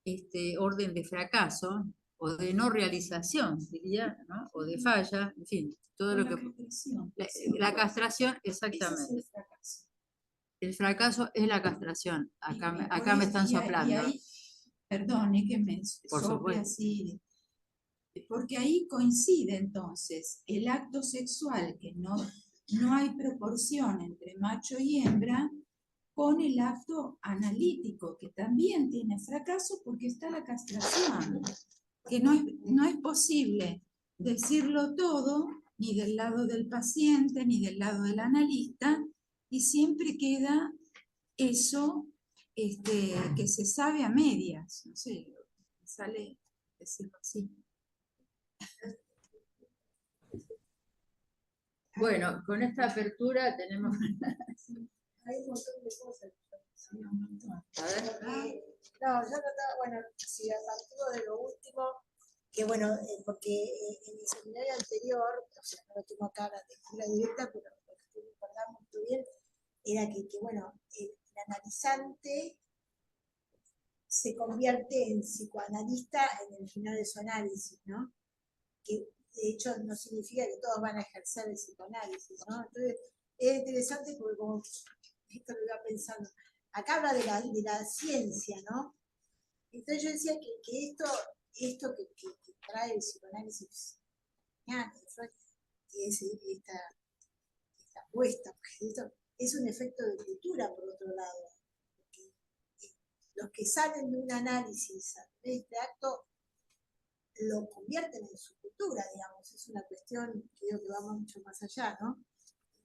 este orden de fracaso o de no realización, diría, ¿no? O de falla, en fin, todo lo que... La castración, exactamente. El fracaso es la castración. Acá me están soplando. Perdone que me Por sople supuesto. así, porque ahí coincide entonces el acto sexual, que no hay proporción entre macho y hembra, con el acto analítico, que también tiene fracaso porque está la castración, que no es posible decirlo todo, ni del lado del paciente, ni del lado del analista, y siempre queda eso que se sabe a medias, no sé, sale decirlo así. Bueno, con esta apertura tenemos... Hay un montón de cosas. A ver. No, yo notaba, bueno, si a partir de lo último, que bueno, porque en el seminario anterior, o sea, no lo tengo acá la lectura directa, pero lo que estoy recordando muy bien, era que bueno, el analizante se convierte en psicoanalista en el final de su análisis, ¿no? Que de hecho no significa que todos van a ejercer el psicoanálisis, ¿no? Entonces, es interesante porque como esto lo iba pensando, acá habla de la ciencia, ¿no? Entonces yo decía que esto que trae el psicoanálisis, que es esta apuesta, porque esto es un efecto de cultura, por otro lado. Porque los que salen de un análisis de este acto lo convierten en su cultura, digamos, es una cuestión que creo que va mucho más allá, ¿no?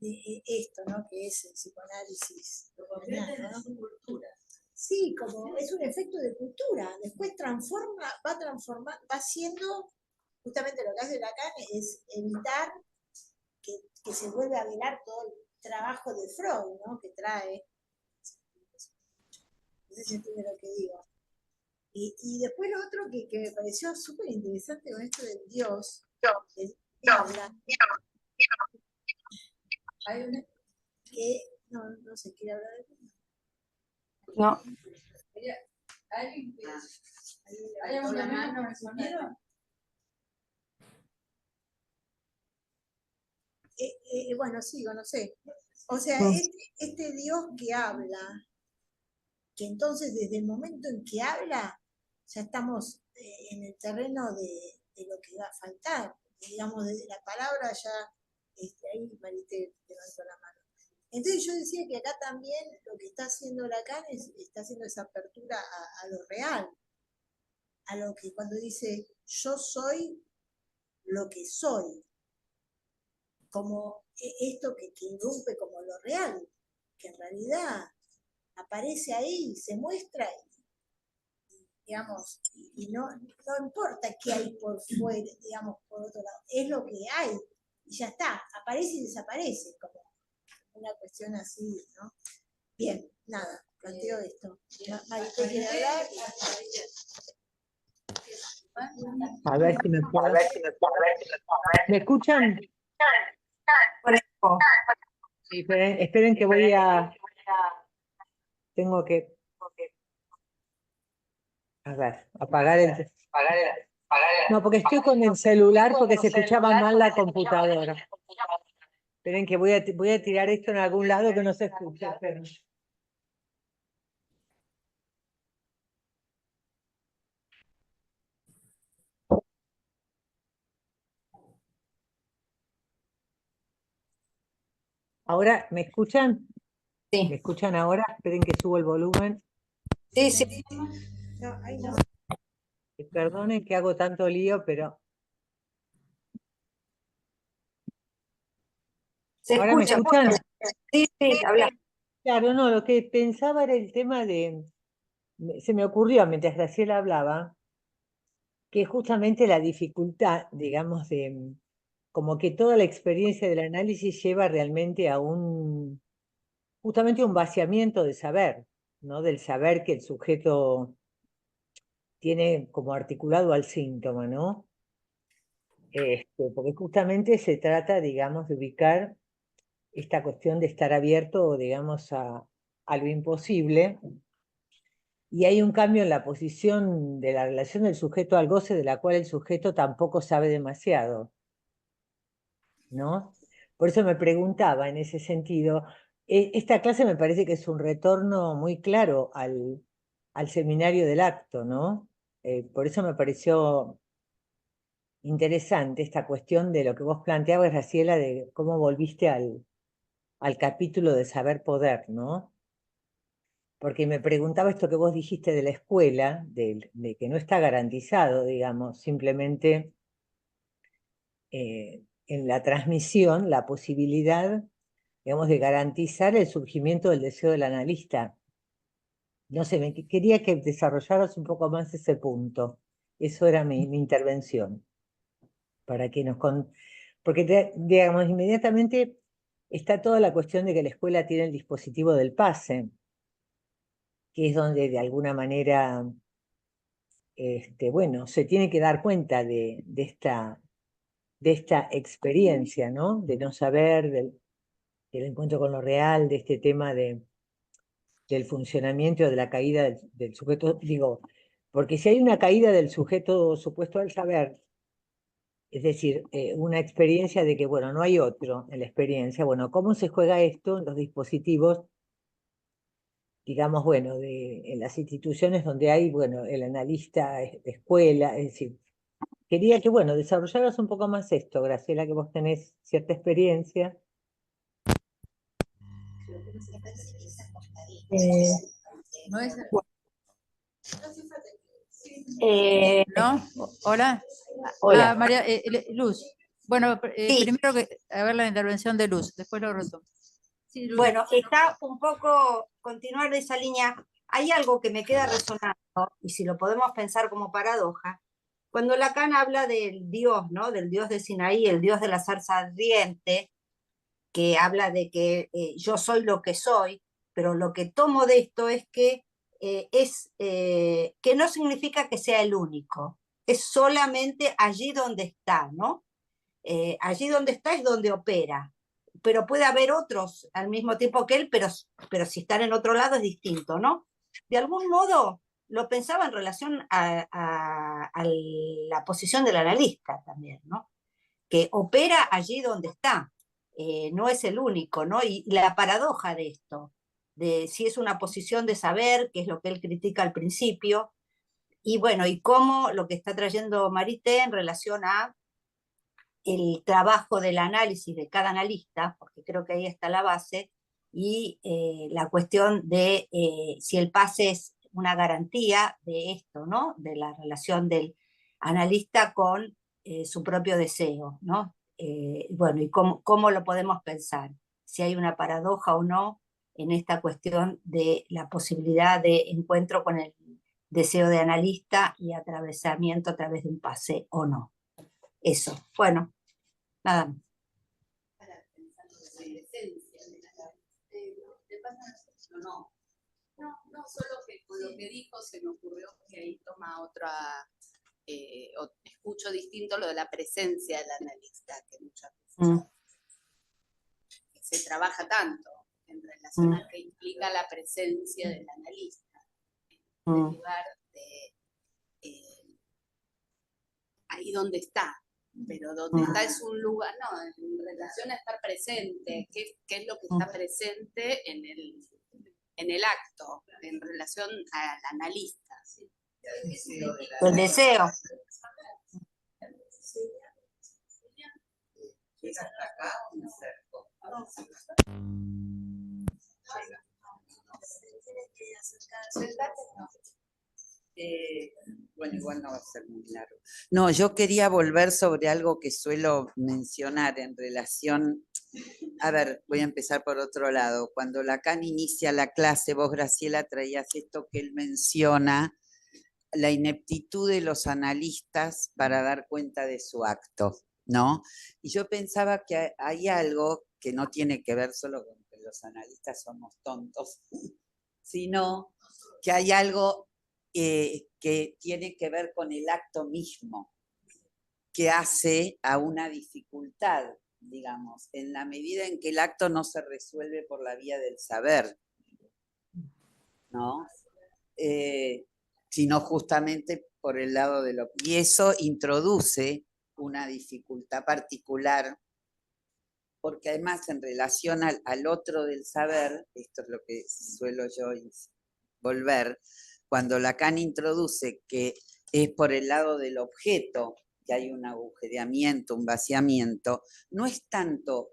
De esto, ¿no? Que es el psicoanálisis. Lo convierten en su cultura. Sí, como es un efecto de cultura, después va siendo, justamente lo que hace Lacan es evitar que se vuelva a velar todo el trabajo de Freud, ¿no? Que trae, no sé si entiende lo que digo. Y después lo otro que me pareció súper interesante con esto del Dios, que habla, Hay una... que no se quiere hablar de eso. No, ¿Alguien que... ¿Hay alguna mano en el sonido? Bueno, sigo, no sé. O sea, este Dios que habla, que entonces desde el momento en que habla, ya estamos en el terreno de lo que va a faltar. Digamos, desde la palabra ya, ahí Marité levantó la mano. Entonces yo decía que acá también lo que está haciendo Lacan está haciendo esa apertura a lo real, a lo que cuando dice yo soy lo que soy, como esto que irrumpe como lo real, que en realidad aparece ahí, se muestra, digamos, y no importa qué hay por fuera, digamos, por otro lado, es lo que hay, y ya está, aparece y desaparece, como una cuestión así, ¿no? Bien, nada, planteo esto. Marité quiere hablar. A ver si me puedo. ¿Me escuchan? por eso. Sí, esperen que voy a... Tengo que... A ver, apagar el... No, porque estoy con el celular porque se escuchaba mal la computadora. Esperen que voy a tirar esto en algún lado que no se escuche. Esperen. Ahora, ¿me escuchan? Sí. ¿Me escuchan ahora? Esperen que subo el volumen. Sí, sí. No, ahí no. Perdonen que hago tanto lío, pero... Se ¿Ahora me escucha. escuchan? Sí, sí, habla. Claro, no, lo que pensaba era el tema de... Se me ocurrió mientras Graciela hablaba, que justamente la dificultad, digamos, de como que toda la experiencia del análisis lleva realmente a justamente un vaciamiento de saber, ¿no? Del saber que el sujeto tiene como articulado al síntoma, ¿no? Porque justamente se trata, digamos, de ubicar esta cuestión de estar abierto, digamos, a lo imposible. Y hay un cambio en la posición de la relación del sujeto al goce, de la cual el sujeto tampoco sabe demasiado, ¿no? Por eso me preguntaba en ese sentido, esta clase me parece que es un retorno muy claro al seminario del acto, ¿no? Por eso me pareció interesante esta cuestión de lo que vos planteabas, Graciela, de cómo volviste al capítulo de saber poder, ¿no? Porque me preguntaba esto que vos dijiste de la escuela, de que no está garantizado, digamos, simplemente en la transmisión la posibilidad, digamos, de garantizar el surgimiento del deseo del analista. No sé, quería que desarrollaras un poco más ese punto. Eso era mi intervención. Para que porque, digamos, inmediatamente está toda la cuestión de que la escuela tiene el dispositivo del pase, que es donde de alguna manera, bueno, se tiene que dar cuenta de esta experiencia, ¿no? De no saber, del encuentro con lo real, de este tema del funcionamiento, de la caída del sujeto, digo, porque si hay una caída del sujeto supuesto al saber, es decir, una experiencia de que, bueno, no hay otro en la experiencia, bueno, ¿cómo se juega esto en los dispositivos, digamos, bueno, en las instituciones donde hay, bueno, el analista de escuela, es decir, quería que, bueno, desarrollaras un poco más esto, Graciela, que vos tenés cierta experiencia. No es ¿No? Hola. Hola. María Luz. Bueno, Sí. primero a ver la intervención de Luz, después lo retomo. Sí, Luz. Bueno, está un poco continuar de esa línea. Hay algo que me queda resonando, y si lo podemos pensar como paradoja, cuando Lacan habla del Dios, ¿no? Del Dios de Sinaí, el Dios de la zarza ardiente, que habla de que yo soy lo que soy, pero lo que tomo de esto es que que no significa que sea el único, es solamente allí donde está, ¿no? Allí donde está es donde opera, pero puede haber otros al mismo tiempo que él, pero si están en otro lado es distinto, ¿no? De algún modo lo pensaba en relación a la posición del analista también, ¿no? Que opera allí donde está, no es el único, ¿no? Y la paradoja de esto, de si es una posición de saber, que es lo que él critica al principio, y bueno, y cómo lo que está trayendo Marité en relación a el trabajo del análisis de cada analista, porque creo que ahí está la base, y la cuestión de si el pase es una garantía de esto, ¿no? De la relación del analista con su propio deseo, ¿no? Bueno, y cómo lo podemos pensar, si hay una paradoja o no en esta cuestión de la posibilidad de encuentro con el deseo de analista y atravesamiento a través de un pase o no. Eso. Bueno, nada más. Para pensar en la esencia de la ¿te pasa eso? No. No, solo que con lo que dijo se me ocurrió que ahí toma otra, escucho distinto lo de la presencia del analista, que muchas veces se trabaja tanto en relación a que implica la presencia del analista, en lugar de ahí donde está. Pero donde está es un lugar, no, en relación a estar presente, ¿qué es lo que está presente en el acto, en relación al analista? El deseo. Bueno, igual no va a ser muy largo. No, yo quería volver sobre algo que suelo mencionar en relación, a ver, voy a empezar por otro lado. Cuando Lacan inicia la clase, vos, Graciela, traías esto que él menciona, la ineptitud de los analistas para dar cuenta de su acto, ¿no? Y yo pensaba que hay algo que no tiene que ver solo con que los analistas somos tontos, sino que hay algo que tiene que ver con el acto mismo, que hace a una dificultad, digamos, en la medida en que el acto no se resuelve por la vía del saber, ¿no? Sino justamente por el lado de lo... Y eso introduce una dificultad particular, porque además en relación al otro del saber, esto es lo que suelo yo volver, cuando Lacan introduce que es por el lado del objeto que hay un agujereamiento, un vaciamiento, no es tanto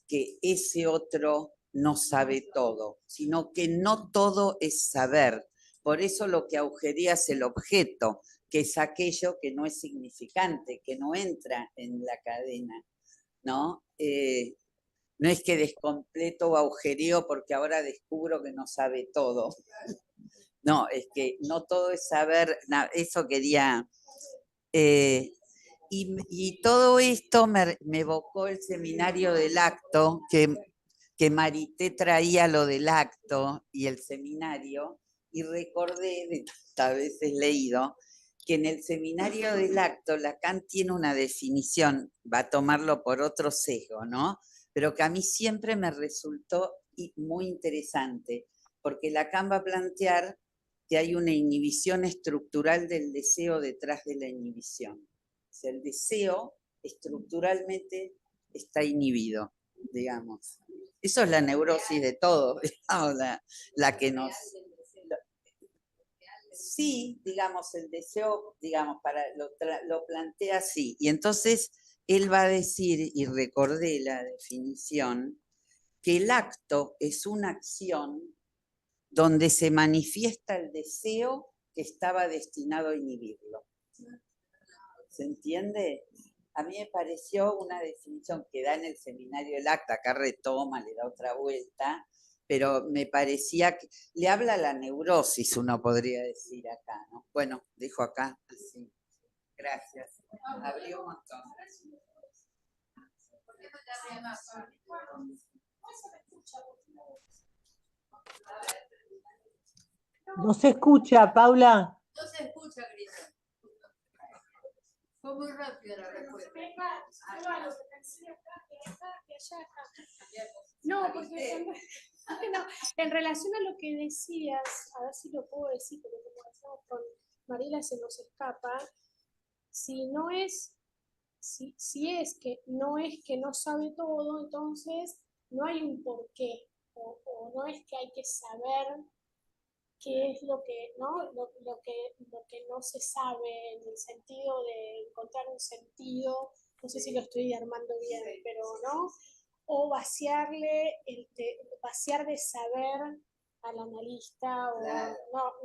que ese otro no sabe todo, sino que no todo es saber. Por eso lo que agujerea es el objeto, que es aquello que no es significante, que no entra en la cadena, ¿no? No es que descompleto o agujereo porque ahora descubro que no sabe todo. No, es que no todo es saber, eso quería... y todo esto me evocó el seminario del acto, que Marité traía lo del acto y el seminario, y recordé, de tantas veces leído, que en el seminario del acto Lacan tiene una definición, va a tomarlo por otro sesgo, ¿no? Pero que a mí siempre me resultó muy interesante, porque Lacan va a plantear que hay una inhibición estructural del deseo detrás de la inhibición. O sea, el deseo estructuralmente está inhibido, digamos. Eso es la neurosis de todo, digamos, la que nos... Sí, digamos, el deseo, digamos, lo plantea así. Y entonces él va a decir, y recordé la definición, que el acto es una acción donde se manifiesta el deseo que estaba destinado a inhibirlo. ¿Se entiende? A mí me pareció una definición que da en el seminario del acta, acá retoma, le da otra vuelta, pero me parecía que le habla a la neurosis, uno podría decir acá, ¿no? Bueno, dijo acá, así. Gracias. Abrió un montón. ¿Por qué no te abría más? No se escucha, Paula. No se escucha, Grita. Fue muy rápida la respuesta. No, porque no, en relación a lo que decías, a ver si lo puedo decir, porque como estamos con Mariela se nos escapa, si no es, si es que no sabe todo, entonces no hay un porqué, o no es que hay que saber qué es lo que, ¿no? Lo que no se sabe en el sentido de encontrar un sentido, no sé si lo estoy armando bien, pero no, o vaciar de saber al analista, o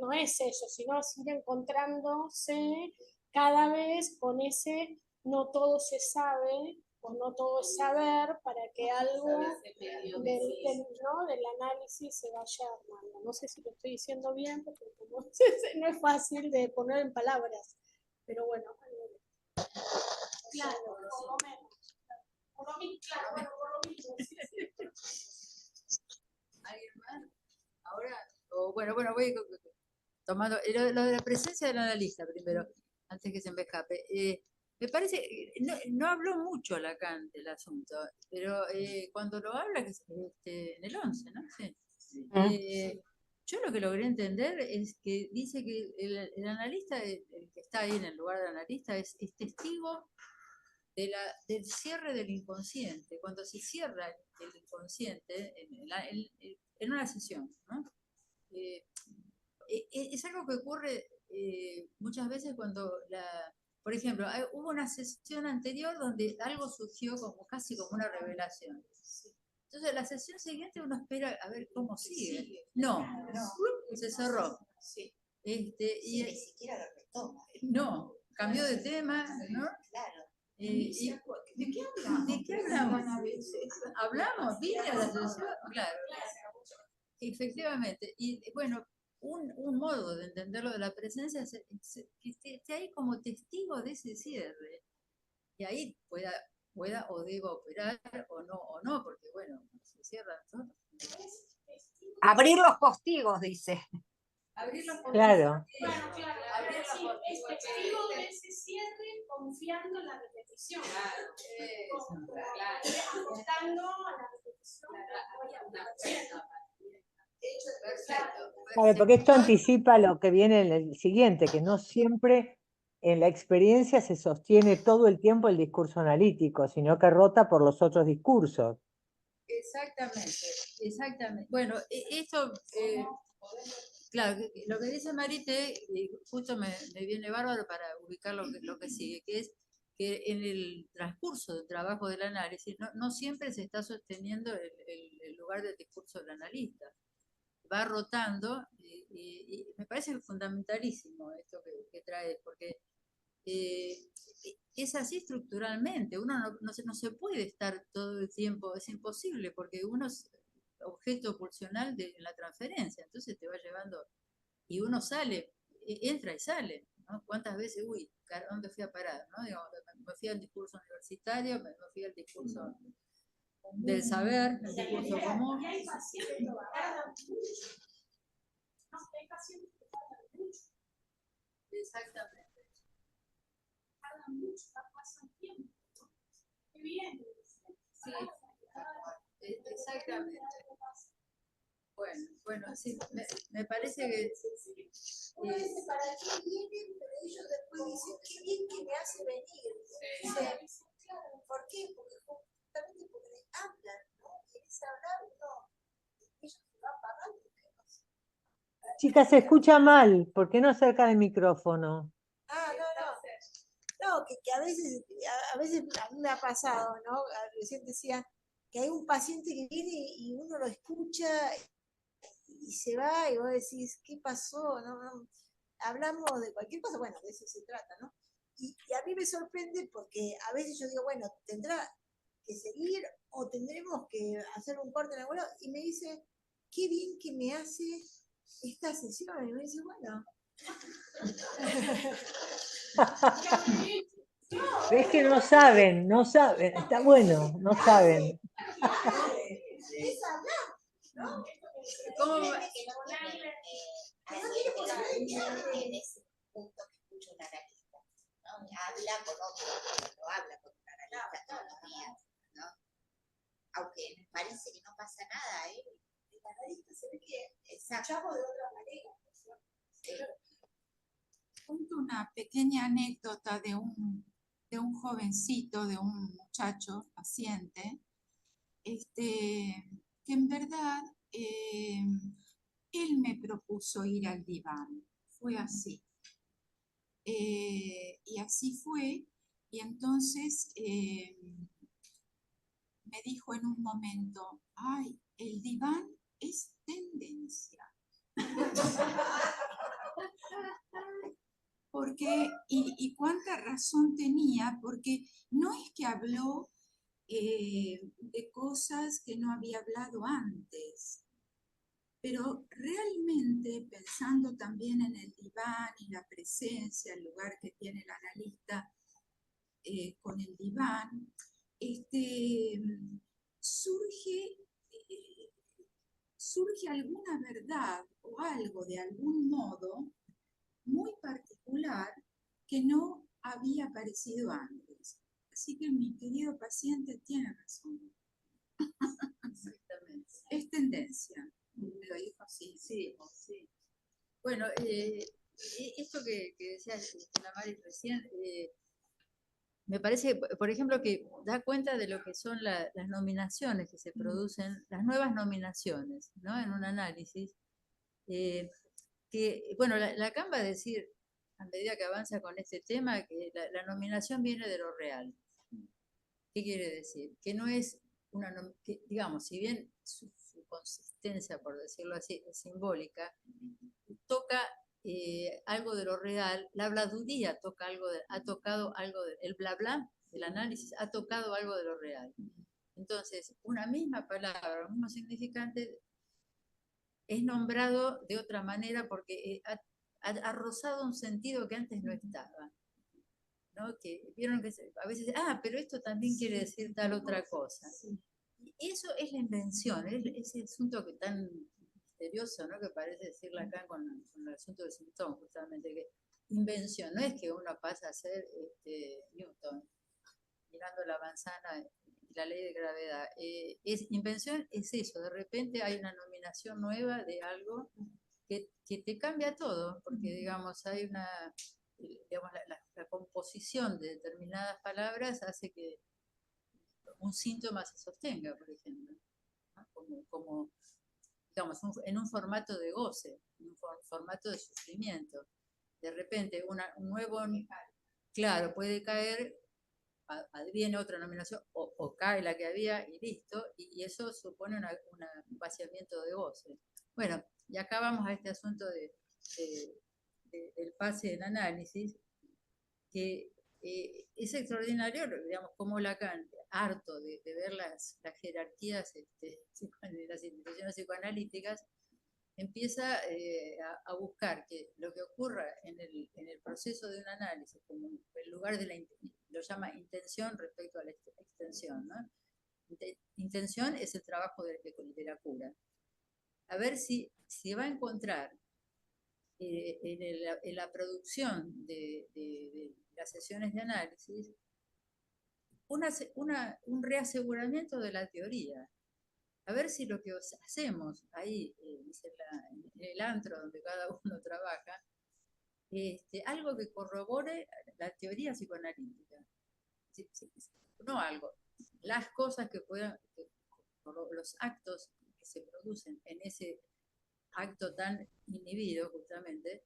no es eso, sino ir encontrándose cada vez con ese no todo se sabe, o no todo es saber, para que algo del análisis se vaya armando. No sé si lo estoy diciendo bien, porque como no es fácil de poner en palabras, pero bueno. Claro, por lo menos. Por lo mismo. ¿Alguien más? Ahora, bueno, voy tomando lo de la presencia del analista primero, antes que se me escape. Me parece, no habló mucho Lacan del asunto, pero cuando lo habla, que es, en el 11, ¿no? Sí. Yo lo que logré entender es que dice que el analista, el que está ahí en el lugar del analista, es testigo del cierre del inconsciente. Cuando se cierra el inconsciente en una sesión, ¿no? Es algo que ocurre muchas veces cuando por ejemplo, hubo una sesión anterior donde algo surgió como casi como una revelación. Entonces, la sesión siguiente uno espera a ver cómo sigue. No, se cerró. Y ni siquiera lo retoma. No, cambió de tema, ¿no? Claro. ¿De qué hablamos? ¿De qué hablamos? ¿Hablamos? ¿Vine a la sesión? Claro. Efectivamente. Y bueno, un modo de entenderlo de la presencia es que esté ahí como testigo de ese cierre. Y ahí pueda o deba operar o no, porque bueno, se cierra, ¿no? Abrir los postigos, dice. Abrir los postigos. Claro. Es testigo de ese cierre confiando en la repetición. Apostando a la repetición. Claro, porque esto anticipa lo que viene en el siguiente, que no siempre en la experiencia se sostiene todo el tiempo el discurso analítico, sino que rota por los otros discursos. Exactamente. Bueno, esto, claro, lo que dice Marite, justo me viene bárbaro para ubicar lo que sigue, que es que en el transcurso del trabajo del análisis no siempre se está sosteniendo el lugar del discurso del analista. Va rotando y me parece fundamentalísimo esto que trae, porque es así estructuralmente. Uno no se puede estar todo el tiempo, es imposible, porque uno es objeto pulsional de la transferencia, entonces te va llevando y uno sale, entra y sale, ¿no? ¿Cuántas veces, ¿dónde fui a parar? ¿No? Digamos, me fui al discurso universitario, me fui al discurso del saber, el discurso común. Y hay pacientes que tardan mucho. Hay pacientes que tardan mucho. Exactamente. Tardan mucho, pasan tiempo. Qué bien. Sí, exactamente. Bueno, sí, me parece que... Uno dice, ¿para qué vienen? Pero ellos después dicen, qué bien que me hace venir. Dice, ¿por qué? Porque justamente porque les hablan, ¿no? Y en ese hablar ellos se van pagando. Chicas, se escucha mal, ¿por qué no cerca del micrófono? No, que a veces a mí me ha pasado, ¿no? Recién decía que hay un paciente que viene y uno lo escucha y se va y vos decís, ¿qué pasó? ¿No? Hablamos de cualquier cosa, bueno, de eso se trata, ¿no? Y a mí me sorprende porque a veces yo digo, bueno, tendrá que seguir o tendremos que hacer un corte en algún lado, y me dice, qué bien que me hace esta sesión, y me dice, bueno. Es que no saben, está bueno, no saben. Es hablar, ¿no? ¿Cómo? En ese punto que escucha un analista, ¿no? Habla con otro, cuando habla con un analista todos los días, ¿no? Aunque me parece que no pasa nada, ¿eh? El analista se ve que escuchamos de otra manera. Sí. Cuento una pequeña anécdota de un jovencito, de un muchacho paciente, que en verdad él me propuso ir al diván. Fue así. Y así fue. Y entonces me dijo en un momento, ay, el diván es tendencia. Porque, y cuánta razón tenía, porque no es que habló de cosas que no había hablado antes, pero realmente pensando también en el diván y la presencia, el lugar que tiene el analista con el diván, surge alguna verdad o algo de algún modo muy particular que no había aparecido antes. Así que mi querido paciente tiene razón. Exactamente. Es tendencia. Lo dijo así. Sí, sí. Bueno, esto que decía la Mari recién, me parece, por ejemplo, que da cuenta de lo que son las nominaciones que se producen, las nuevas nominaciones, ¿no? En un análisis. Que, bueno, Lacan va a decir, a medida que avanza con este tema, que la nominación viene de lo real. ¿Qué quiere decir? Que no es una, que, digamos, si bien su consistencia, por decirlo así, es simbólica, toca algo de lo real, la habladuría toca algo ha tocado algo, el bla bla del análisis ha tocado algo de lo real. Entonces, una misma palabra, un mismo significante, es nombrado de otra manera porque ha rozado un sentido que antes no estaba. ¿No? Que vieron que a veces, pero esto también quiere decir tal otra cosa. Y eso es la invención, es ese asunto que tan misterioso, ¿no? Que parece decirle acá con el asunto del Newton, justamente, que invención, no es que uno pasa a ser Newton, mirando la manzana y la ley de gravedad. Invención es eso, de repente hay una nominación nueva de algo que te cambia todo, porque digamos, hay una, digamos, la composición de determinadas palabras hace que un síntoma se sostenga, por ejemplo, ¿no? Como digamos, en un formato de goce, en un formato de sufrimiento. De repente, un nuevo, claro, puede caer, viene otra nominación, o cae la que había y listo, y eso supone un vaciamiento de goce. Bueno, y acá vamos a este asunto del pase en análisis, que es extraordinario, digamos, como Lacan, harto de ver las jerarquías de las instituciones psicoanalíticas, empieza a buscar que lo que ocurra en el proceso de un análisis, como en lugar de lo llama intención respecto a la extensión, ¿no? Intención es el trabajo de la cura. A ver si va a encontrar en la producción de las sesiones de análisis un reaseguramiento de la teoría. A ver si lo que hacemos ahí, en el antro donde cada uno trabaja, algo que corrobore la teoría psicoanalítica. No algo, las cosas que puedan, los actos que se producen en ese acto tan inhibido, justamente,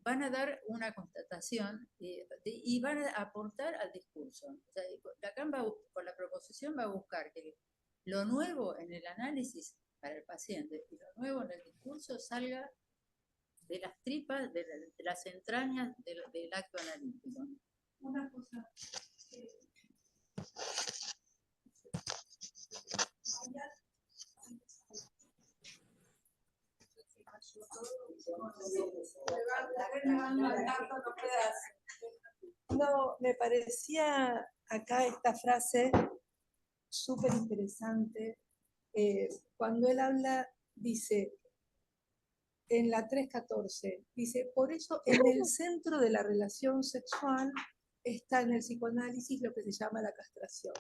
van a dar una constatación y van a aportar al discurso. O sea, Lacan con la proposición va a buscar que lo nuevo en el análisis para el paciente y lo nuevo en el discurso salga de las tripas, de las entrañas del acto analítico. Una cosa. No, me parecía acá esta frase súper interesante. Cuando él habla, dice, en la 314, dice, por eso en el centro de la relación sexual está en el psicoanálisis lo que se llama la castración.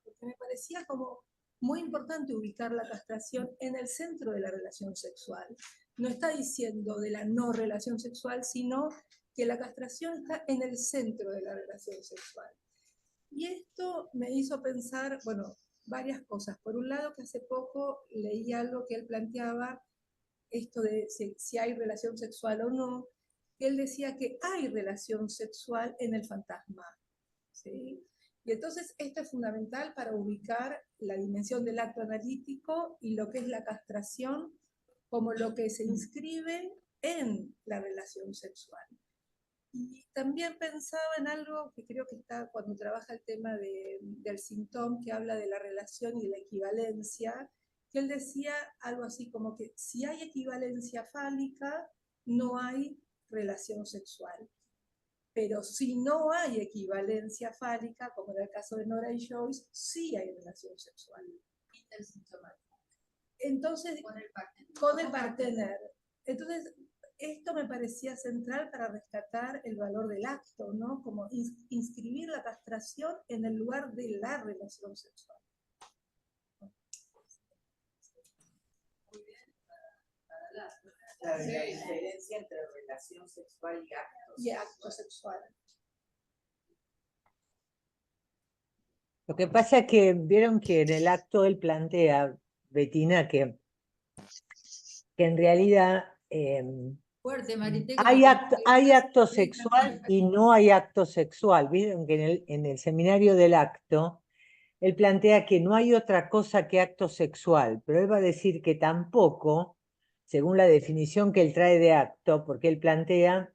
Porque me parecía como muy importante ubicar la castración en el centro de la relación sexual. No está diciendo de la no relación sexual, sino que la castración está en el centro de la relación sexual. Y esto me hizo pensar, bueno, varias cosas. Por un lado, que hace poco leí algo que él planteaba, esto de si hay relación sexual o no, él decía que hay relación sexual en el fantasma, ¿sí? Y entonces esto es fundamental para ubicar la dimensión del acto analítico y lo que es la castración como lo que se inscribe en la relación sexual. Y también pensaba en algo que creo que está cuando trabaja el tema del síntoma, que habla de la relación y de la equivalencia, que él decía algo así como que si hay equivalencia fálica, no hay relación sexual. Pero si no hay equivalencia fálica, como en el caso de Nora y Joyce, sí hay relación sexual. Intersintomática. Entonces, con el partener. Con el partener. Entonces, esto me parecía central para rescatar el valor del acto, ¿no? Como inscribir la castración en el lugar de la relación sexual. La diferencia entre relación sexual y acto. Y acto sexual. Lo que pasa es que vieron que en el acto él plantea, Bettina, que en realidad Fuerte, Marité, que hay acto sexual y no hay acto sexual. Vieron que en el seminario del acto, él plantea que no hay otra cosa que acto sexual, pero él va a decir que tampoco, según la definición que él trae de acto, porque él plantea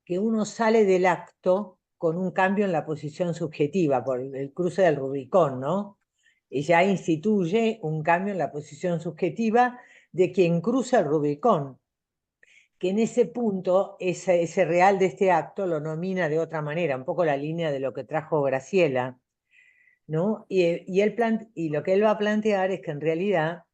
que uno sale del acto con un cambio en la posición subjetiva, por el cruce del Rubicón, ¿no? Y ya instituye un cambio en la posición subjetiva de quien cruza el Rubicón, que en ese punto, ese real de este acto lo nomina de otra manera, un poco la línea de lo que trajo Graciela, ¿no? Y lo que él va a plantear es que en realidad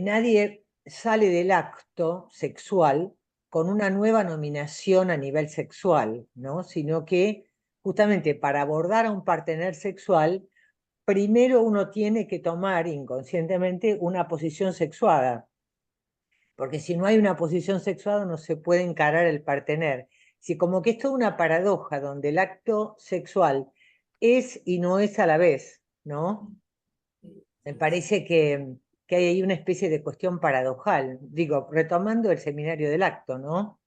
nadie sale del acto sexual con una nueva nominación a nivel sexual, ¿no? Sino que justamente para abordar a un partener sexual, primero uno tiene que tomar inconscientemente una posición sexuada, porque si no hay una posición sexuada no se puede encarar el partener. Si como que es toda una paradoja donde el acto sexual es y no es a la vez, ¿no? Me parece que hay ahí una especie de cuestión paradojal, digo, retomando el seminario del acto, ¿no?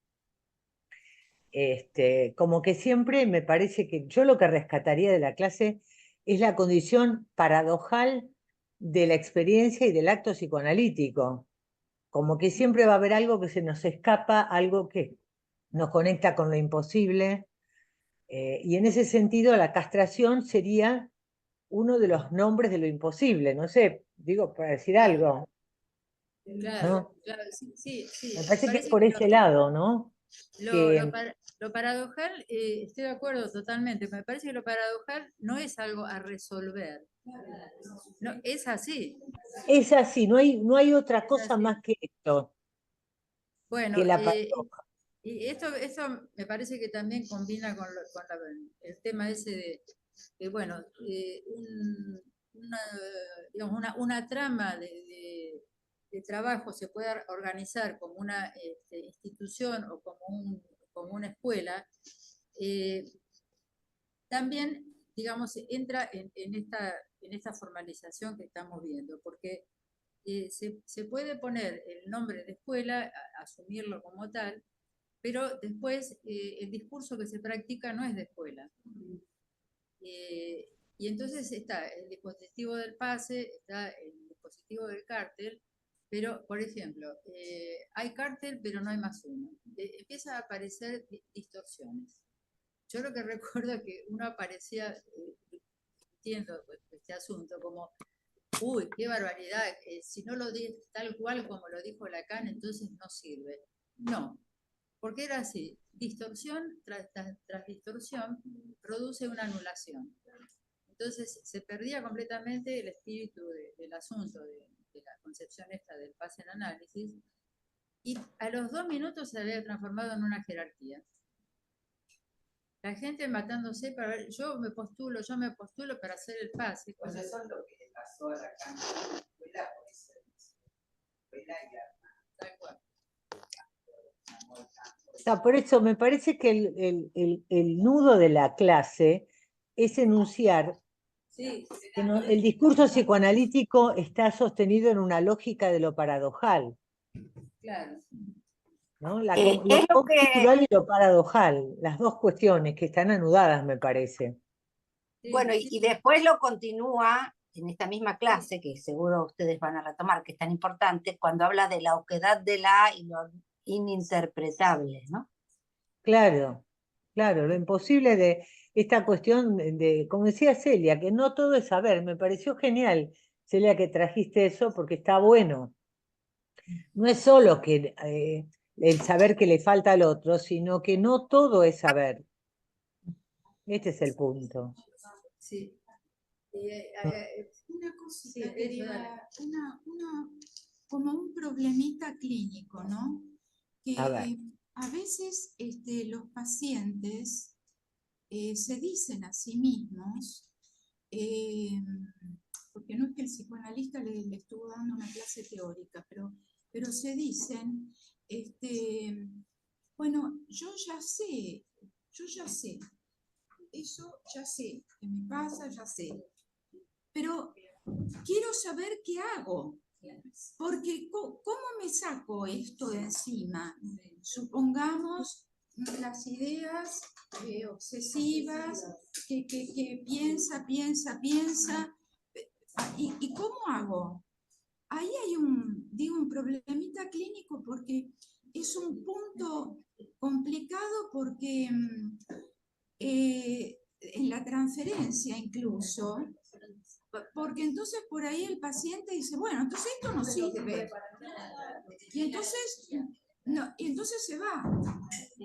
Como que siempre me parece que yo lo que rescataría de la clase es la condición paradojal de la experiencia y del acto psicoanalítico, como que siempre va a haber algo que se nos escapa, algo que nos conecta con lo imposible, y en ese sentido la castración sería uno de los nombres de lo imposible, no sé, digo, para decir algo. Claro, ¿No? claro, sí. Me parece que es por ese lado, ¿no? Lo paradojal, estoy de acuerdo totalmente. Me parece que lo paradojal no es algo a resolver. No, es así. Es así, no hay otra Es cosa así. más que esto, Bueno, que la paradoja. y esto me parece que también combina con el tema ese de bueno, una trama de trabajo se pueda organizar como una institución o como una escuela, también, digamos, entra en esta formalización que estamos viendo, porque se puede poner el nombre de escuela, asumirlo como tal, pero después el discurso que se practica no es de escuela. Y entonces está el dispositivo del pase, está el dispositivo del cártel, pero, por ejemplo, hay cártel, pero no hay más uno. Empiezan a aparecer distorsiones. Yo lo que recuerdo es que uno aparecía, entiendo este asunto, como, uy, qué barbaridad, si no lo dice tal cual como lo dijo Lacan, entonces no sirve. No, porque era así, distorsión tras distorsión produce una anulación. Entonces se perdía completamente el espíritu del asunto, de la concepción esta del pase en análisis, y a los 2 minutos se había transformado en una jerarquía. La gente matándose para ver, yo me postulo para hacer el pase. Pues eso es lo que le pasó a la escuela, por eso escuela y Tal cual. O sea, por eso me parece que el nudo de la clase es enunciar que el discurso psicoanalítico está sostenido en una lógica de lo paradojal. Claro. ¿No? Es Lo lo que conjuntural y lo paradojal, las dos cuestiones que están anudadas, me parece. Bueno, y después lo continúa en esta misma clase, que seguro ustedes van a retomar, que es tan importante, cuando habla de la oquedad de la y lo ininterpretable, ¿no? Claro, lo imposible de esta cuestión como decía Celia, que no todo es saber. Me pareció genial, Celia, que trajiste eso porque está bueno. No es solo que el saber que le falta al otro, sino que no todo es saber. Este es el punto. Sí. Una cosita, querida, como un problemita clínico, ¿no? que A ver. a veces los pacientes se dicen a sí mismos, porque no es que el psicoanalista le estuvo dando una clase teórica, pero se dicen, bueno, yo ya sé, eso ya sé, que me pasa, ya sé, pero quiero saber qué hago, porque ¿cómo me saco esto de encima? Supongamos las ideas obsesivas, que piensa, ¿y cómo hago? Ahí hay un problemita clínico porque es un punto complicado porque en la transferencia incluso, porque entonces por ahí el paciente dice, bueno, entonces esto no sirve. Y entonces se va.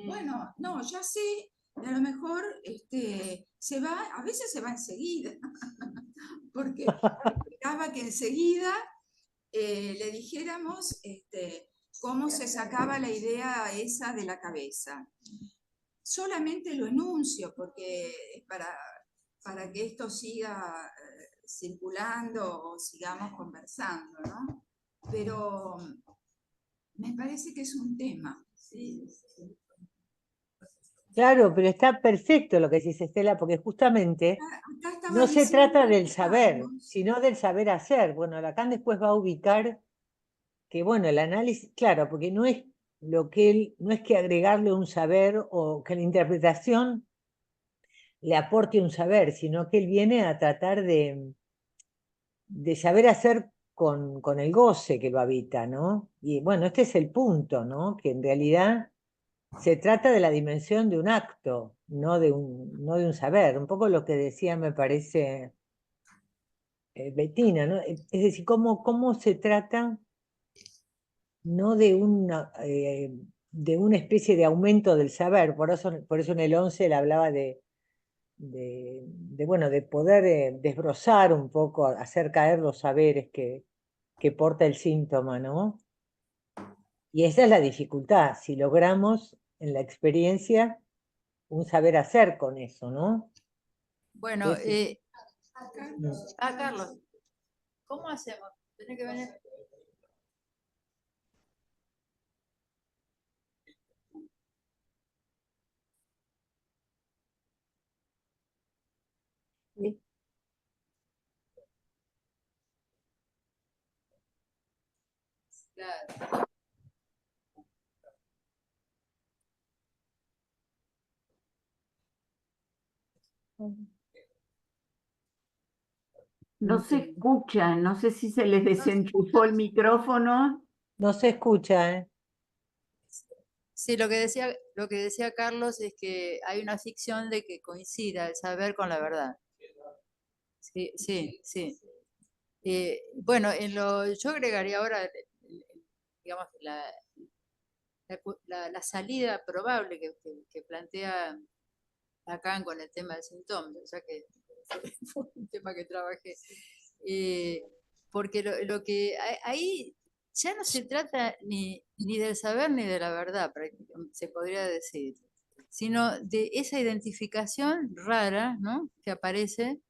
Bueno, no, ya sé, a lo mejor se va, a veces se va enseguida, porque esperaba que enseguida le dijéramos cómo se sacaba la idea esa de la cabeza. Solamente lo enuncio, porque es para que esto siga circulando o sigamos conversando, ¿no? Pero me parece que es un tema. ¿Sí? Claro, pero está perfecto lo que dices, Estela, porque justamente Acá estaba no se diciendo trata del que, saber, Carlos, sino del saber hacer. Bueno, Lacan después va a ubicar que, bueno, el análisis, claro, porque no es lo que él, no es que agregarle un saber o que la interpretación le aporte un saber, sino que él viene a tratar de saber hacer con el goce que lo habita, ¿no? Y bueno, este es el punto, ¿no? Que en realidad se trata de la dimensión de un acto, no de un saber. Un poco lo que decía, me parece, Bettina, ¿no? Es decir, cómo se trata no de una especie de aumento del saber. Por eso en el 11 él hablaba bueno, de poder desbrozar un poco, hacer caer los saberes que porta el síntoma, ¿no? Y esa es la dificultad, si logramos en la experiencia un saber hacer con eso, ¿no? Bueno, Es- Carlos, ¿cómo hacemos? Tenés que venir. Claro. No se escucha, no sé si se les desenchufó el micrófono. No se escucha, ¿eh? Sí, lo que decía Carlos es que hay una ficción de que coincida el saber con la verdad. Sí, sí, sí. Bueno, yo agregaría ahora, digamos, la salida probable que plantea Lacan con el tema del síntoma, ya que fue un tema que trabajé. Porque lo que ahí ya no se trata ni del saber ni de la verdad, se podría decir, sino de esa identificación rara, ¿no?, que aparece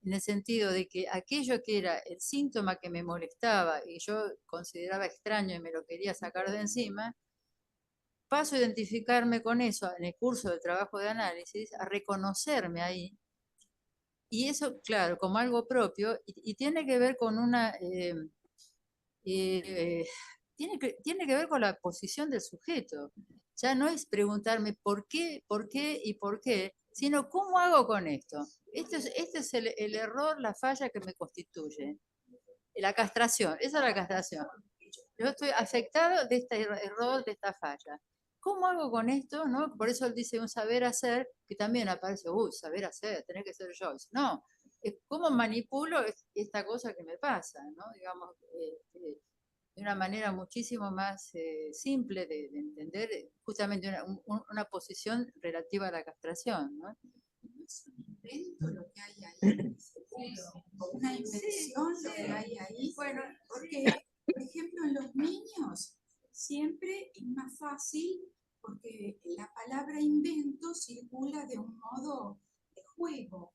en el sentido de que aquello que era el síntoma que me molestaba y yo consideraba extraño y me lo quería sacar de encima, paso a identificarme con eso en el curso del trabajo de análisis, a reconocerme ahí. Y eso, claro, como algo propio, y tiene que ver con tiene que ver con la posición del sujeto. Ya no es preguntarme por qué y por qué, sino cómo hago con esto. Este es el error, la falla que me constituye. La castración, esa es la castración. Yo estoy afectado de este error, de esta falla. ¿Cómo hago con esto? ¿No? Por eso él dice un saber hacer, que también aparece, saber hacer, tener que ser yo. No, es cómo manipulo esta cosa que me pasa, ¿no? Digamos, de una manera muchísimo más simple de entender justamente una posición relativa a la castración, ¿no? es un invento lo que hay ahí, o una invención lo que hay ahí. Bueno, porque, por ejemplo, en los niños siempre es más fácil porque la palabra invento circula de un modo de juego.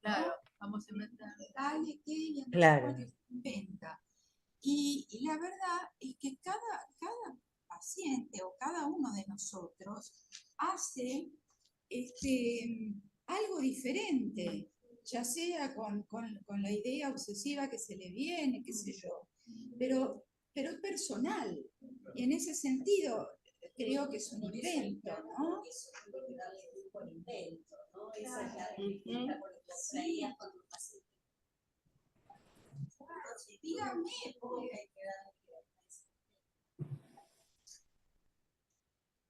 Claro, vamos a inventar. Dale, ¿qué? Y entonces Claro. bueno, inventa. Y la verdad es que cada paciente o cada uno de nosotros hace algo diferente, ya sea con la idea obsesiva que se le viene, qué sé yo, pero es personal. Y en ese sentido creo que es un invento, ¿no? Dígame, porque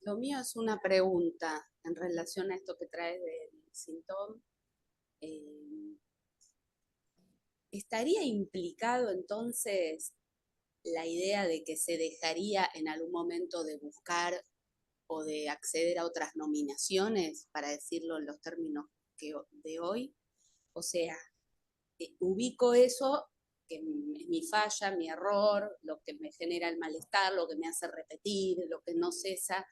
Lo mío es una pregunta en relación a esto que traes del síntoma. ¿Estaría implicado entonces la idea de que se dejaría en algún momento de buscar o de acceder a otras nominaciones, para decirlo en los términos de hoy? O sea, ubico eso, que es mi falla, mi error, lo que me genera el malestar, lo que me hace repetir, lo que no cesa,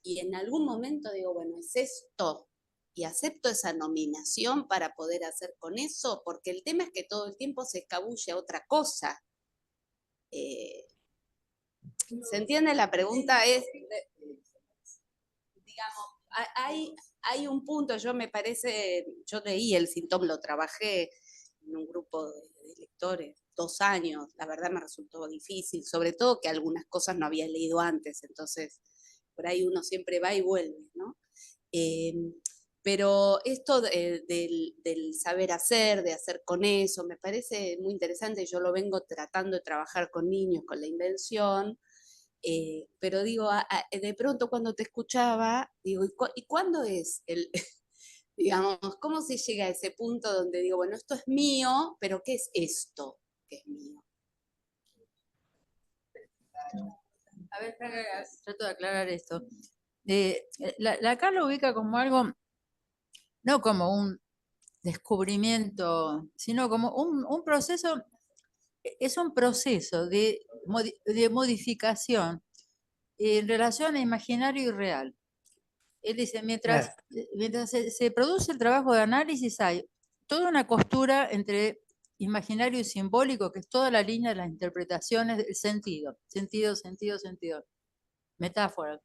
y en algún momento digo, bueno, es esto, y acepto esa nominación para poder hacer con eso, porque el tema es que todo el tiempo se escabulle a otra cosa. ¿Se entiende? La pregunta es, digamos, hay un punto, yo leí el síntoma, lo trabajé en un grupo de lectores, 2 años, la verdad me resultó difícil, sobre todo que algunas cosas no había leído antes, entonces por ahí uno siempre va y vuelve, ¿no? Pero esto del saber hacer, de hacer con eso, me parece muy interesante. Yo lo vengo tratando de trabajar con niños, con la invención, pero digo, de pronto cuando te escuchaba, digo, ¿y cuándo es digamos, cómo se llega a ese punto donde digo, bueno, esto es mío, pero ¿qué es esto que es mío? A ver, trato de aclarar esto. Lacan lo ubica como algo, no como un descubrimiento, sino como un proceso, es un proceso de modificación en relación a imaginario y real. Él dice, mientras se produce el trabajo de análisis, hay toda una costura entre imaginario y simbólico, que es toda la línea de las interpretaciones del sentido, metáfora.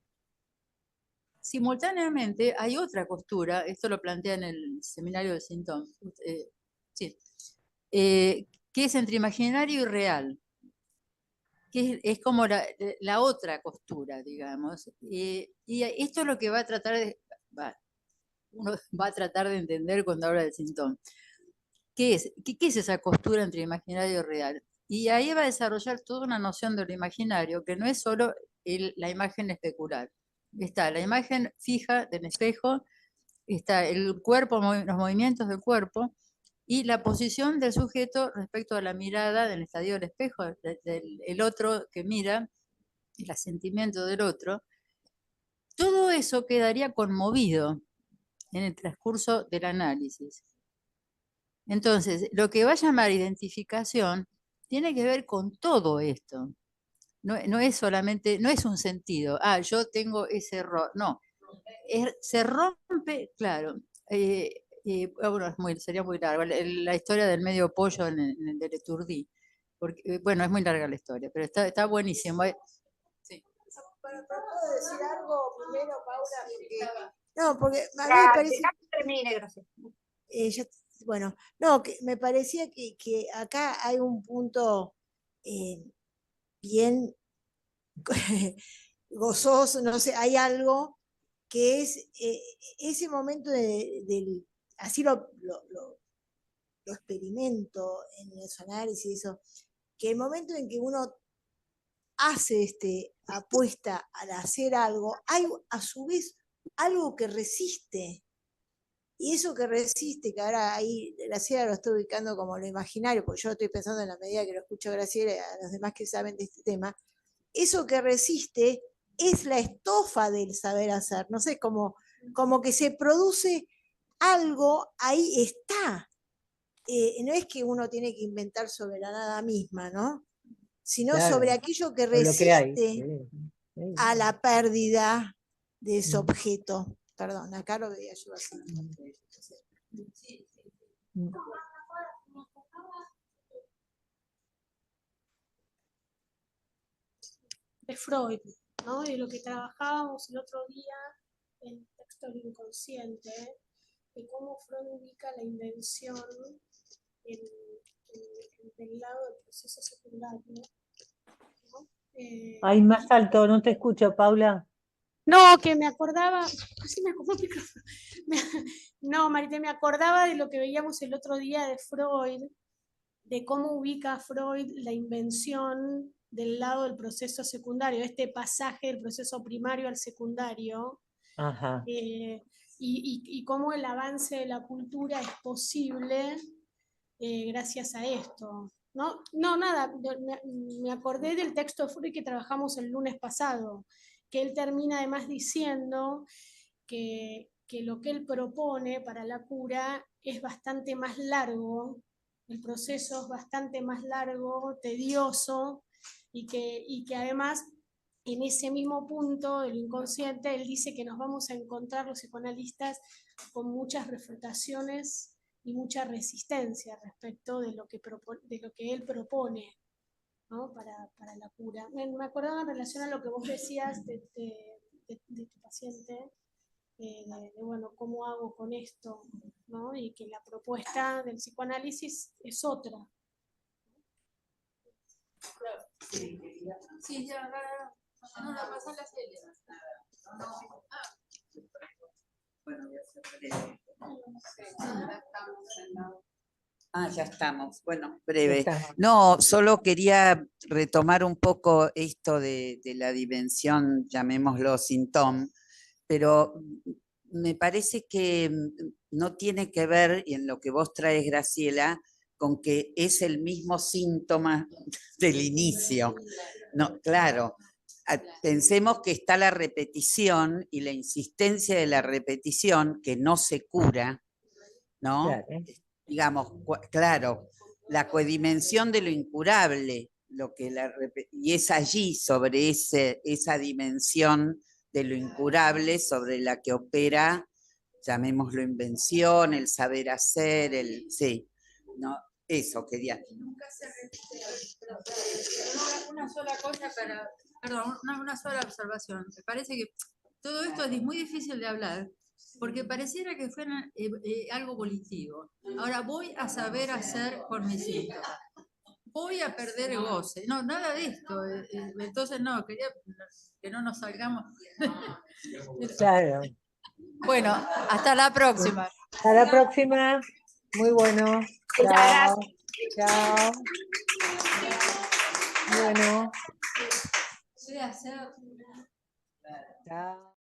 Simultáneamente hay otra costura, esto lo plantea en el seminario del síntoma, que es entre imaginario y real, que es como la otra costura, digamos. Y esto es lo que va a tratar uno va a tratar de entender cuando habla del síntoma. ¿Qué es esa costura entre imaginario y real? Y ahí va a desarrollar toda una noción de lo imaginario, que no es solo la imagen especular. Está la imagen fija del espejo, está el cuerpo, los movimientos del cuerpo, y la posición del sujeto respecto a la mirada del estadio del espejo, del otro que mira, el asentimiento del otro. Todo eso quedaría conmovido en el transcurso del análisis. Entonces, lo que va a llamar identificación tiene que ver con todo esto. No es solamente, no es un sentido, yo tengo ese error, no. Se rompe, claro. Bueno, sería muy largo. La historia del medio pollo en el de Leturdí. Porque, bueno, es muy larga la historia, pero está buenísimo. Sí. ¿Puedo decir algo primero, Paula? No, porque a mí me parece... Termine, gracias. Bueno, no, que me parecía que acá hay un punto bien gozoso, no sé, hay algo que es ese momento del, así lo experimento en los análisis, eso, que el momento en que uno hace apuesta al hacer algo, hay a su vez algo que resiste. Y eso que resiste, que ahora ahí Graciela lo estoy ubicando como lo imaginario, porque yo lo estoy pensando en la medida que lo escucho a Graciela y a los demás que saben de este tema, eso que resiste es la estofa del saber hacer, no sé, como que se produce algo, ahí está. No es que uno tiene que inventar sobre la nada misma, ¿no? sino Claro, sobre aquello que con lo que hay. resiste Sí. a la pérdida de ese Mm. objeto. Perdón, acá lo veía yo así. Mm. De Freud, ¿no? De lo que trabajábamos el otro día en el texto del inconsciente, de cómo Freud ubica la invención del lado del proceso secundario. ¿No? Ay, más alto, no te escucho, Paula. No, que me acordaba, casi me acordó el micrófono. No, Marité, me acordaba de lo que veíamos el otro día de Freud, de cómo ubica Freud la invención del lado del proceso secundario, este pasaje del proceso primario al secundario, Ajá. y cómo el avance de la cultura es posible gracias a esto. No, nada, me acordé del texto de Freud que trabajamos el lunes pasado, que él termina además diciendo que lo que él propone para la cura es bastante más largo, el proceso es bastante más largo, tedioso, y que además en ese mismo punto del inconsciente él dice que nos vamos a encontrar los psicoanalistas con muchas refutaciones y mucha resistencia respecto de lo que él propone, ¿no? para la cura. Me acordaba en relación a lo que vos decías de tu paciente, de, bueno, ¿cómo hago con esto? ¿No? Y que la propuesta del psicoanálisis es otra. Sí, ya, no, la pasa la serie. Bueno, voy a hacer breve. Ya estamos. Bueno, breve. Estamos. No, solo quería retomar un poco esto de la dimensión, llamémoslo síntoma, pero me parece que no tiene que ver, y en lo que vos traes, Graciela, con que es el mismo síntoma del inicio. No, claro. Pensemos que está la repetición y la insistencia de la repetición que no se cura, ¿no? Claro. Digamos, claro, la codimensión de lo incurable, y es allí sobre esa dimensión de lo incurable sobre la que opera, llamémoslo invención, el saber hacer, sí, ¿no? Eso quería. Nunca se repite. Una sola cosa perdón, una sola observación. Me parece que todo esto es muy difícil de hablar, porque pareciera que fuera algo volitivo. Ahora voy a saber hacer por mis síntomas. Voy a perder el goce. No, nada de esto. Entonces, no, quería que no nos salgamos. Claro. Bueno, hasta la próxima. Hasta la próxima. Muy bueno. Chao. Chao. Bueno. Voy a hacer. Chao.